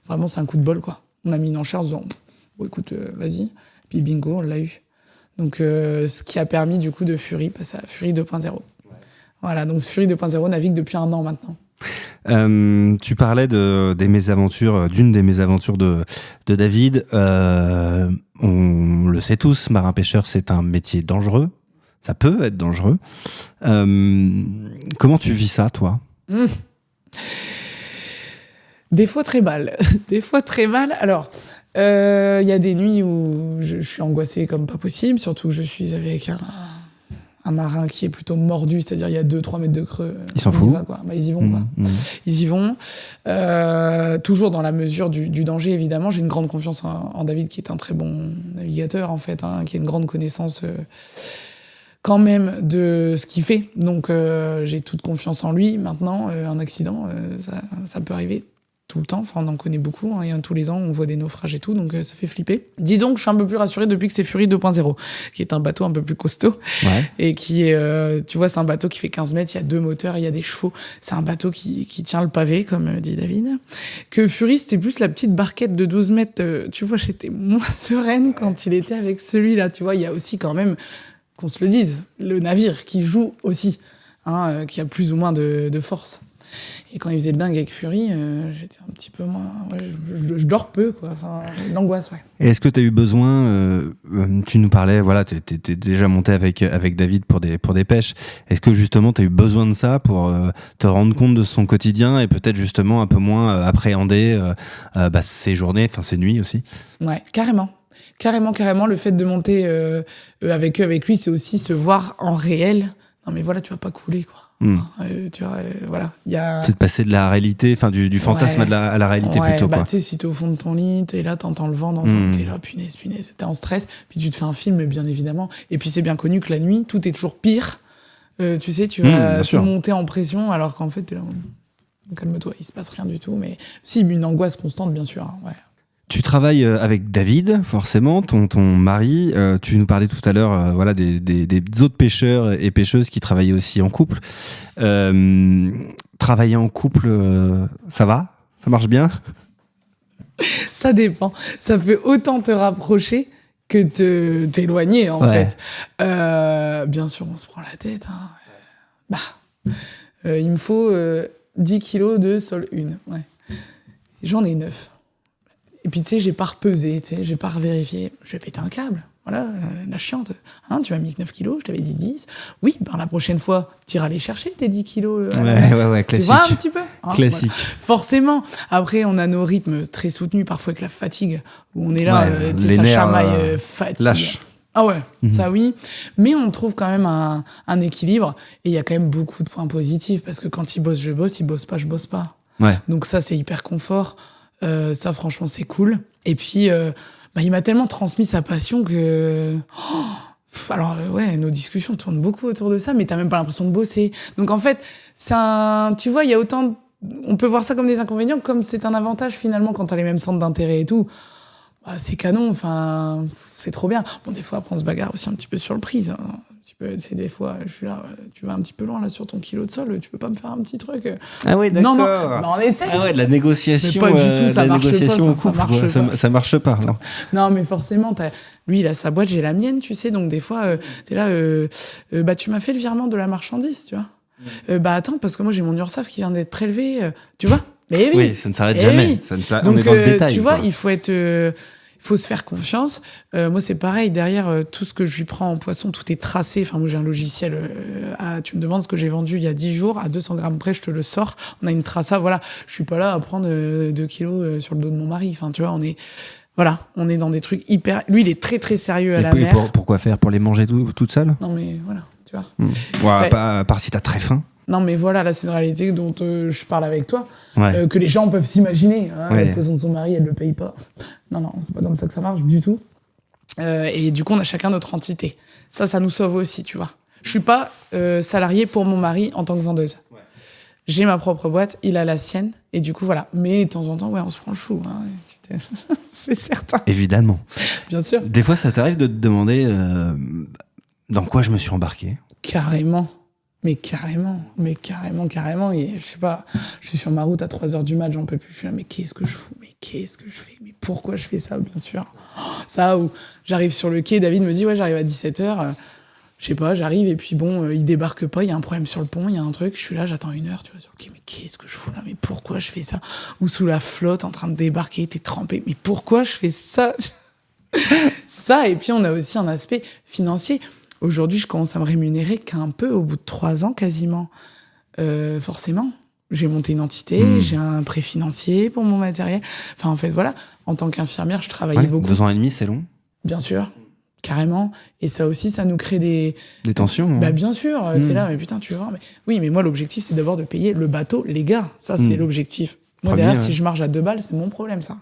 Vraiment c'est un coup de bol quoi. On a mis une enchère en disant bon écoute vas-y, puis bingo on l'a eu. Donc ce qui a permis du coup de Fury passer à Fury 2.0. Voilà, donc Fury 2.0 navigue depuis 1 an maintenant. Tu parlais d'une des mésaventures de David. On le sait tous, marin-pêcheur, c'est un métier dangereux. Ça peut être dangereux. Comment tu vis ça, toi ? Des fois très mal. Alors, il y a des nuits où je suis angoissée comme pas possible, surtout que je suis avec un marin qui est plutôt mordu, c'est-à-dire il y a 2-3 mètres de creux. Ils s'en foutent. Ils y vont, quoi. Ils y vont. Toujours dans la mesure du danger, évidemment. J'ai une grande confiance en David, qui est un très bon navigateur, en fait, qui a une grande connaissance quand même de ce qu'il fait. Donc, j'ai toute confiance en lui. Maintenant, un accident, ça peut arriver tout le temps. Enfin, on en connaît beaucoup. Et tous les ans, on voit des naufrages et tout. Donc, ça fait flipper. Disons que je suis un peu plus rassurée depuis que c'est Fury 2.0, qui est un bateau un peu plus costaud. Ouais. Et qui est, tu vois, c'est un bateau qui fait 15 mètres. Il y a 2 moteurs, il y a des chevaux. C'est un bateau qui tient le pavé, comme dit David. Que Fury, c'était plus la petite barquette de 12 mètres. Tu vois, j'étais moins sereine quand il était avec celui-là. Tu vois, il y a aussi quand même, qu'on se le dise, le navire qui joue aussi, qui a plus ou moins de force. Et quand il faisait le dingue avec Fury, j'étais un petit peu moins... je dors peu, quoi. Enfin, l'angoisse, ouais. Et est-ce que tu as eu besoin... tu nous parlais, voilà, t'es déjà monté avec David pour des pêches. Est-ce que justement tu as eu besoin de ça pour te rendre compte de son quotidien et peut-être justement un peu moins appréhender ses journées, enfin ses nuits aussi ? Ouais, carrément. Carrément. Le fait de monter avec eux, avec lui, c'est aussi se voir en réel. Non mais voilà, tu vas pas couler, quoi. Tu vois, voilà. C'est de passer de la réalité, enfin du fantasme à la réalité plutôt. Tu sais, si t'es au fond de ton lit, t'es là, t'entends le vent, t'es là, punaise, t'es en stress, puis tu te fais un film, bien évidemment. Et puis c'est bien connu que la nuit, tout est toujours pire. Tu sais, tu vas monter en pression, alors qu'en fait, t'es là, calme-toi, il se passe rien du tout. Mais si, une angoisse constante, bien sûr. Ouais. Tu travailles avec David, forcément, ton mari. Tu nous parlais tout à l'heure, voilà, des autres pêcheurs et pêcheuses qui travaillaient aussi en couple. Travailler en couple, ça va ? Ça marche bien ? Ça dépend. Ça peut autant te rapprocher que t'éloigner, en fait. Bien sûr, on se prend la tête. Il me faut 10 kilos de sol 1. Ouais. J'en ai 9. Et puis, tu sais, j'ai pas repesé, j'ai pas revérifié. Je vais péter un câble. Voilà, la chiante. Tu m'as mis 9 kilos, je t'avais dit 10. Oui, la prochaine fois, t'iras les chercher, tes 10 kilos. Ouais, classique. Tu vois un petit peu classique. Voilà. Forcément. Après, on a nos rythmes très soutenus, parfois avec la fatigue, où on est là, ça chamaille, fatigue. Lâche. Ah ouais, ça oui. Mais on trouve quand même un équilibre. Et il y a quand même beaucoup de points positifs, parce que quand il bosse, je bosse. Il bosse pas, je bosse pas. Ouais. Donc ça, c'est hyper confort. Ça, franchement, c'est cool. Et puis, il m'a tellement transmis sa passion que... Alors, nos discussions tournent beaucoup autour de ça, mais t'as même pas l'impression de bosser. Donc, en fait, tu vois, il y a autant... On peut voir ça comme des inconvénients, comme c'est un avantage, finalement, quand t'as les mêmes centres d'intérêt et tout. C'est canon, enfin, c'est trop bien. Bon, des fois, après, on se bagarre aussi un petit peu sur le prix. Hein. C'est des fois, je suis là, tu vas un petit peu loin là sur ton kilo de sol, tu peux pas me faire un petit truc Ah ouais, d'accord. Non, on essaie. Ah ouais, de la négociation. Mais pas du tout, ça marche pas. Ça marche pas, non. Non, mais forcément, lui, il a sa boîte, j'ai la mienne, tu sais, donc des fois, t'es là, tu m'as fait le virement de la marchandise, tu vois. Attends, parce que moi, j'ai mon URSSAF qui vient d'être prélevé, tu vois. Mais oui. Ça ne s'arrête jamais. Oui. On est dans le détail. Tu vois, il faut se faire confiance. Moi, c'est pareil. Derrière, tout ce que je lui prends en poisson, tout est tracé. Enfin, moi, j'ai un logiciel. Tu me demandes ce que j'ai vendu il y a 10 jours. À 200 grammes près, je te le sors. On a une traça. Voilà. Je suis pas là à prendre 2 kilos sur le dos de mon mari. Enfin, tu vois, on est dans des trucs hyper... Lui, il est très, très sérieux à la mer. Pourquoi faire? Pour les manger toute seule? Non, mais voilà, tu vois. Après, à part si t'as très faim. Non, mais voilà, là, c'est une réalité dont je parle avec toi, que les gens peuvent s'imaginer. Le poisson de son mari, elle le paye pas. Non, c'est pas comme ça que ça marche du tout. Et du coup, on a chacun notre entité. Ça nous sauve aussi, tu vois. Je suis pas salariée pour mon mari en tant que vendeuse. J'ai ma propre boîte, il a la sienne, et du coup, voilà. Mais de temps en temps, on se prend le chou. Hein, c'est certain. Évidemment. Bien sûr. Des fois, ça t'arrive de te demander dans quoi je me suis embarqué? Carrément. Mais carrément. Et je sais pas, je suis sur ma route à 3h du mat', j'en peux plus. Je suis là, mais qu'est-ce que je fous? Mais qu'est-ce que je fais? Mais pourquoi je fais ça, bien sûr? Ça, où j'arrive sur le quai, David me dit, j'arrive à 17h. Je sais pas, j'arrive, et puis il débarque pas, il y a un problème sur le pont, il y a un truc, je suis là, j'attends 1 heure, tu vois, sur le quai, mais qu'est-ce que je fous là? Mais pourquoi je fais ça? Ou sous la flotte, en train de débarquer, t'es trempé, mais pourquoi je fais ça? Ça, et puis on a aussi un aspect financier. Aujourd'hui, je commence à me rémunérer qu'un peu au bout de 3 ans, quasiment. Forcément. J'ai monté une entité, j'ai un prêt financier pour mon matériel. Enfin, en fait, voilà. En tant qu'infirmière, je travaillais beaucoup. 2 ans et demi, c'est long. Bien sûr. Carrément. Et ça aussi, ça nous crée des tensions. Bah, bien sûr. T'es là, mais putain, tu vois. Oui, mais moi, l'objectif, c'est d'abord de payer le bateau, les gars. Ça, c'est l'objectif. Moi, derrière, si je marge à 2 balles, c'est mon problème, ça.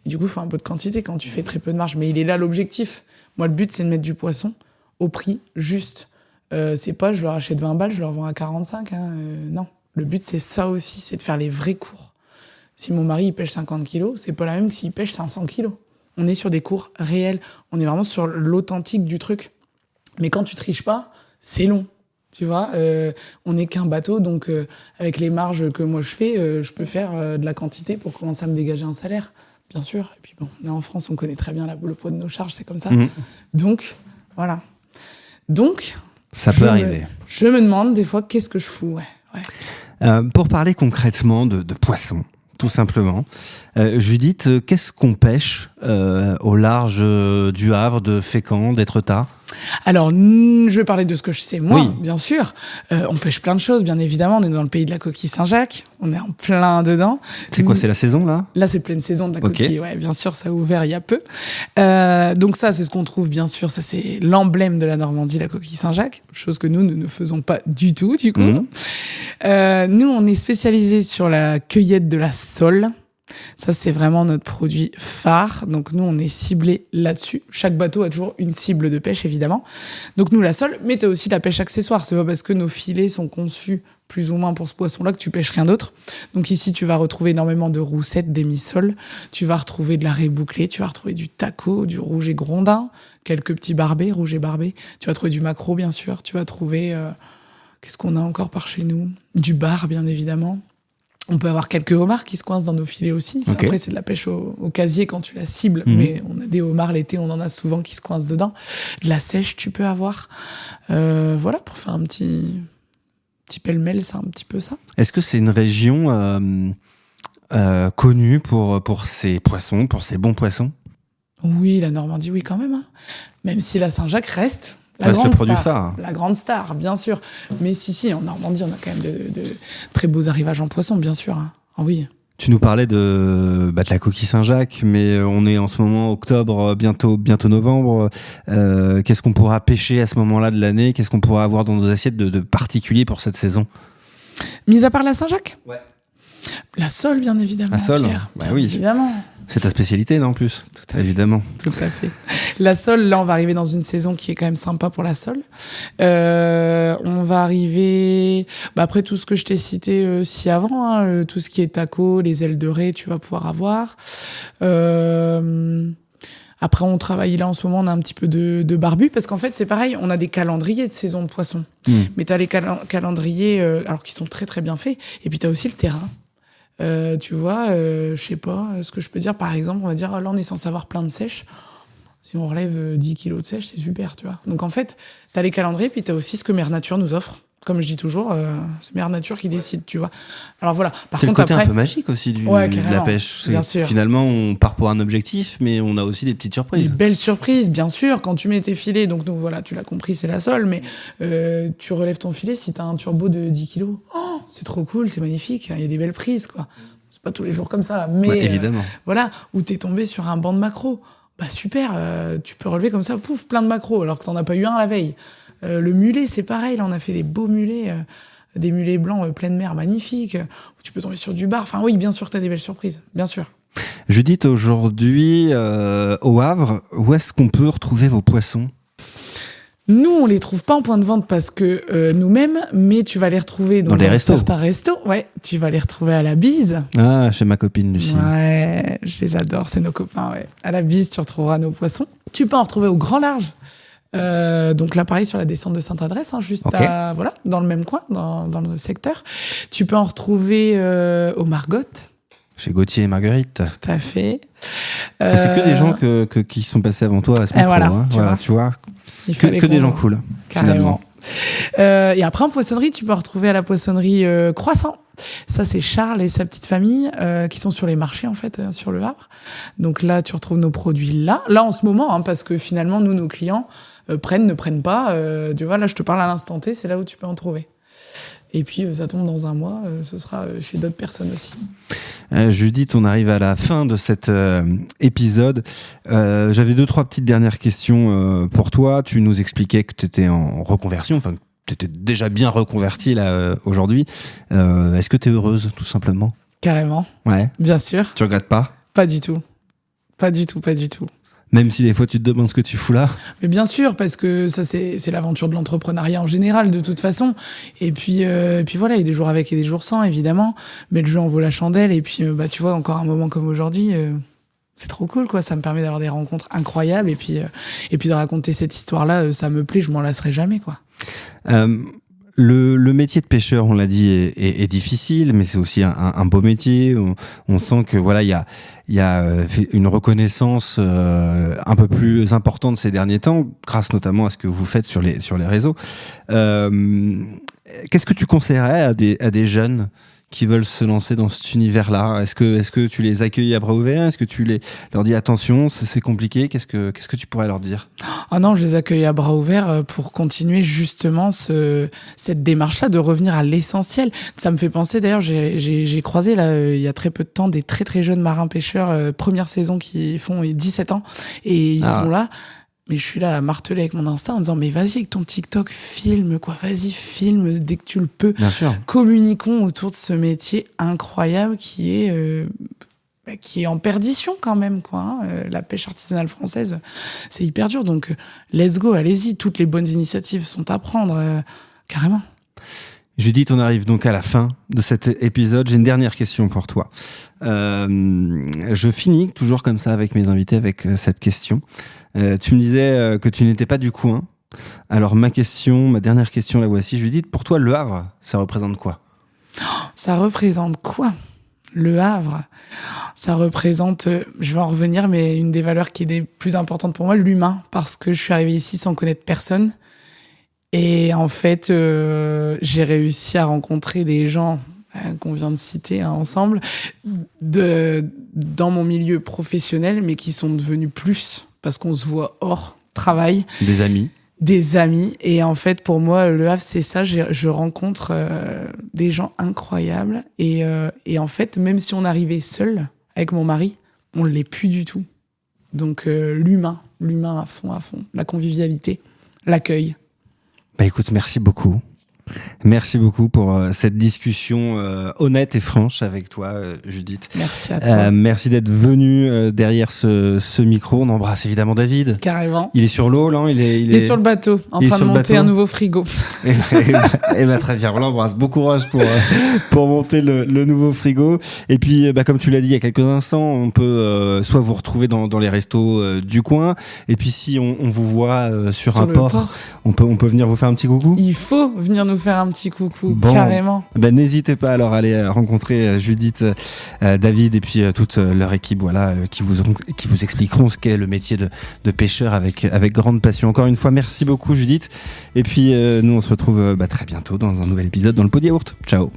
Et du coup, il faut un peu de quantité quand tu fais très peu de marge. Mais il est là, l'objectif. Moi, le but, c'est de mettre du poisson au prix juste. C'est pas je leur achète 20 balles, je leur vends à 45. Non. Le but, c'est ça aussi, c'est de faire les vrais cours. Si mon mari il pêche 50 kilos, c'est pas la même que s'il pêche 500 kilos. On est sur des cours réels. On est vraiment sur l'authentique du truc. Mais quand tu triches pas, c'est long. Tu vois, on n'est qu'un bateau, donc avec les marges que moi je fais, je peux faire de la quantité pour commencer à me dégager un salaire, bien sûr. Et puis bon, on est en France, on connaît très bien le poids de nos charges, c'est comme ça. Donc, voilà. Donc, ça peut arriver. Je me demande des fois qu'est-ce que je fous. Pour parler concrètement de poissons, tout simplement, Judith, qu'est-ce qu'on pêche au large du Havre, de Fécamp, d'Étretat? Alors, je vais parler de ce que je sais, moi, bien sûr. On pêche plein de choses, bien évidemment. On est dans le pays de la coquille Saint-Jacques. On est en plein dedans. C'est quoi, c'est la saison, là? Là, c'est pleine saison de la coquille. Ouais, bien sûr, ça a ouvert il y a peu. Donc ça, c'est ce qu'on trouve, bien sûr. Ça, c'est l'emblème de la Normandie, la coquille Saint-Jacques. Chose que nous ne faisons pas du tout, du coup. Nous, on est spécialisés sur la cueillette de la sole. Ça, c'est vraiment notre produit phare. Donc, nous, on est ciblé là-dessus. Chaque bateau a toujours une cible de pêche, évidemment. Donc, nous, la sole, mais t'as aussi la pêche accessoire. C'est pas parce que nos filets sont conçus plus ou moins pour ce poisson-là que tu pêches rien d'autre. Donc, ici, tu vas retrouver énormément de roussettes, d'émissoles. Tu vas retrouver de la raie bouclée. Tu vas retrouver du taco, du rouge et grondin, quelques petits barbets, rouge et barbés. Tu vas trouver du maquereau, bien sûr. Tu vas trouver... qu'est-ce qu'on a encore par chez nous? Du bar, bien évidemment. On peut avoir quelques homards qui se coincent dans nos filets aussi. Okay. Après, c'est de la pêche au casier quand tu la cibles. Mais on a des homards l'été, on en a souvent qui se coincent dedans. De la sèche, tu peux avoir. Voilà, pour faire un petit pêle-mêle, c'est un petit peu ça. Est-ce que c'est une région connue pour ses poissons, pour ses bons poissons? Oui, la Normandie, oui, quand même. Hein. Même si la Saint-Jacques reste... le produit phare. La grande star, bien sûr. Mais si, en Normandie, on a quand même de très beaux arrivages en poisson, bien sûr. Hein. Ah oui. Tu nous parlais de la coquille Saint-Jacques, mais on est en ce moment octobre, bientôt novembre. Qu'est-ce qu'on pourra pêcher à ce moment-là de l'année? Qu'est-ce qu'on pourra avoir dans nos assiettes de particulier pour cette saison? Mis à part la Saint-Jacques? Ouais. La sole, bien évidemment. La sole, Pierre, bah bien oui. évidemment. C'est ta spécialité, non, en plus? Tout à fait. Évidemment. Tout à fait. La sole, là, on va arriver dans une saison qui est quand même sympa pour la sole. On va arriver, après tout ce que je t'ai cité si avant, hein, tout ce qui est taco, les ailes de raie, tu vas pouvoir avoir. Après, on travaille là en ce moment, on a un petit peu de barbu parce qu'en fait, c'est pareil, on a des calendriers de saison de poisson. Mais t'as les calendriers, alors qui sont très très bien faits. Et puis t'as aussi le terrain. Tu vois, je sais pas, ce que je peux dire, par exemple, on va dire, là, on est censé avoir plein de sèches. Si on relève 10 kilos de sèche, c'est super, tu vois. Donc, en fait, t'as les calendriers, puis t'as aussi ce que Mère Nature nous offre. Comme je dis toujours, c'est Mère Nature qui décide, tu vois. Alors, voilà. Par c'est contre, le côté après, un peu magique aussi de la pêche. Bien sûr. Finalement, on part pour un objectif, mais on a aussi des petites surprises. Des belles surprises, bien sûr. Quand tu mets tes filets, donc voilà, tu l'as compris, c'est la sole, mais tu relèves ton filet si t'as un turbo de 10 kilos. Oh, c'est trop cool, c'est magnifique. Il y a des belles prises, quoi. C'est pas tous les jours comme ça, mais Ouais, évidemment. Voilà, où t'es tombé sur un banc de maquereaux. Bah super, tu peux relever comme ça, pouf, plein de maquereaux, alors que t'en as pas eu un la veille. Le mulet, c'est pareil, là on a fait des beaux mulets, des mulets blancs pleine mer, magnifiques, où tu peux tomber sur du bar. Enfin oui, bien sûr, t'as des belles surprises, bien sûr. Judith, aujourd'hui, au Havre, où est-ce qu'on peut retrouver vos poissons? Nous, on les trouve pas en point de vente parce que nous-mêmes, mais tu vas les retrouver dans les restos. Certains restos. Ouais, tu vas les retrouver à la Bise. Ah, chez ma copine Lucie. Ouais, je les adore, c'est nos copains. Ouais. À la Bise, tu retrouveras nos poissons. Tu peux en retrouver au Grand Large. Donc là, pareil, sur la descente de Sainte-Adresse, hein, juste voilà, dans le même coin, dans le secteur. Tu peux en retrouver au Margotte. Chez Gauthier et Marguerite. Tout à fait. C'est que des gens qui sont passés avant toi à ce micro. Voilà, hein. Tu vois. Que des gens cool, carrément. Finalement. Et après, en poissonnerie, tu peux retrouver à la poissonnerie Croissant. Ça, c'est Charles et sa petite famille qui sont sur les marchés, en fait, sur le Havre. Donc là, tu retrouves nos produits là en ce moment, hein, parce que finalement, nous, nos clients prennent, ne prennent pas. Tu vois, là, je te parle à l'instant T, c'est là où tu peux en trouver. Et puis, ça tombe dans un mois, ce sera chez d'autres personnes aussi. Judith, on arrive à la fin de cet épisode. J'avais 2-3 petites dernières questions pour toi. Tu nous expliquais que tu étais en reconversion, enfin, que tu étais déjà bien reconvertie là, aujourd'hui. Est-ce que tu es heureuse, tout simplement? Carrément. Ouais. Bien sûr. Tu regrettes pas? Pas du tout. Pas du tout, pas du tout. Même si des fois tu te demandes ce que tu fous là? Mais bien sûr, parce que ça c'est l'aventure de l'entrepreneuriat en général de toute façon. Et puis voilà, il y a des jours avec et des jours sans évidemment, mais le jeu en vaut la chandelle. Et puis tu vois, encore un moment comme aujourd'hui, c'est trop cool quoi. Ça me permet d'avoir des rencontres incroyables et puis de raconter cette histoire là, ça me plaît, je m'en lasserai jamais quoi. Le métier de pêcheur, on l'a dit, est difficile, mais c'est aussi un beau métier. On sent que voilà, il y a une reconnaissance un peu plus importante ces derniers temps, grâce notamment à ce que vous faites sur les réseaux. Qu'est-ce que tu conseillerais à des jeunes qui veulent se lancer dans cet univers-là? Est-ce que tu les accueilles à bras ouverts? Est-ce que tu leur dis attention, c'est compliqué? Qu'est-ce que tu pourrais leur dire? Ah non, je les accueille à bras ouverts pour continuer justement cette démarche-là de revenir à l'essentiel. Ça me fait penser d'ailleurs, j'ai croisé là il y a très peu de temps des très très jeunes marins pêcheurs première saison qui font 17 ans et ils sont là. Mais je suis là à marteler avec mon Insta en disant mais vas-y avec ton TikTok, filme quoi, vas-y filme dès que tu le peux. Bien sûr. Communiquons autour de ce métier incroyable qui est en perdition quand même quoi. Hein. La pêche artisanale française, c'est hyper dur donc let's go, allez-y, toutes les bonnes initiatives sont à prendre carrément. Judith, on arrive donc à la fin de cet épisode. J'ai une dernière question pour toi. Je finis toujours comme ça avec mes invités avec cette question. Tu me disais que tu n'étais pas du coin. Alors ma dernière question, la voici. Judith, pour toi, Le Havre, ça représente quoi? Ça représente quoi? Le Havre, ça représente, je vais en revenir, mais une des valeurs qui est des plus importantes pour moi, l'humain, parce que je suis arrivée ici sans connaître personne. Et en fait, j'ai réussi à rencontrer des gens qu'on vient de citer ensemble dans mon milieu professionnel, mais qui sont devenus plus, parce qu'on se voit hors travail. Des amis. Des amis. Et en fait, pour moi, Le Havre, c'est ça. Je rencontre des gens incroyables. Et en fait, même si on arrivait seul avec mon mari, on ne l'est plus du tout. Donc, l'humain à fond. La convivialité, l'accueil. Bah écoute, merci beaucoup. Merci beaucoup pour cette discussion honnête et franche avec toi, Judith. Merci à toi. Merci d'être venue derrière ce micro. On embrasse évidemment David. Carrément. Il est sur l'eau, là. Il est sur le bateau, en train de monter un nouveau frigo. Et bah, très bien, on l'embrasse. Bon courage pour monter le nouveau frigo. Et puis, comme tu l'as dit il y a quelques instants, on peut soit vous retrouver dans les restos du coin. Et puis, si on vous voit sur un port, on peut venir vous faire un petit coucou. Il faut venir nous faire un petit coucou, carrément. N'hésitez pas alors à aller rencontrer Judith, David et puis toute leur équipe, qui vous expliqueront ce qu'est le métier de pêcheur avec grande passion. Encore une fois, merci beaucoup Judith. Et puis nous on se retrouve très bientôt dans un nouvel épisode dans le Pot de Yaourt. Ciao.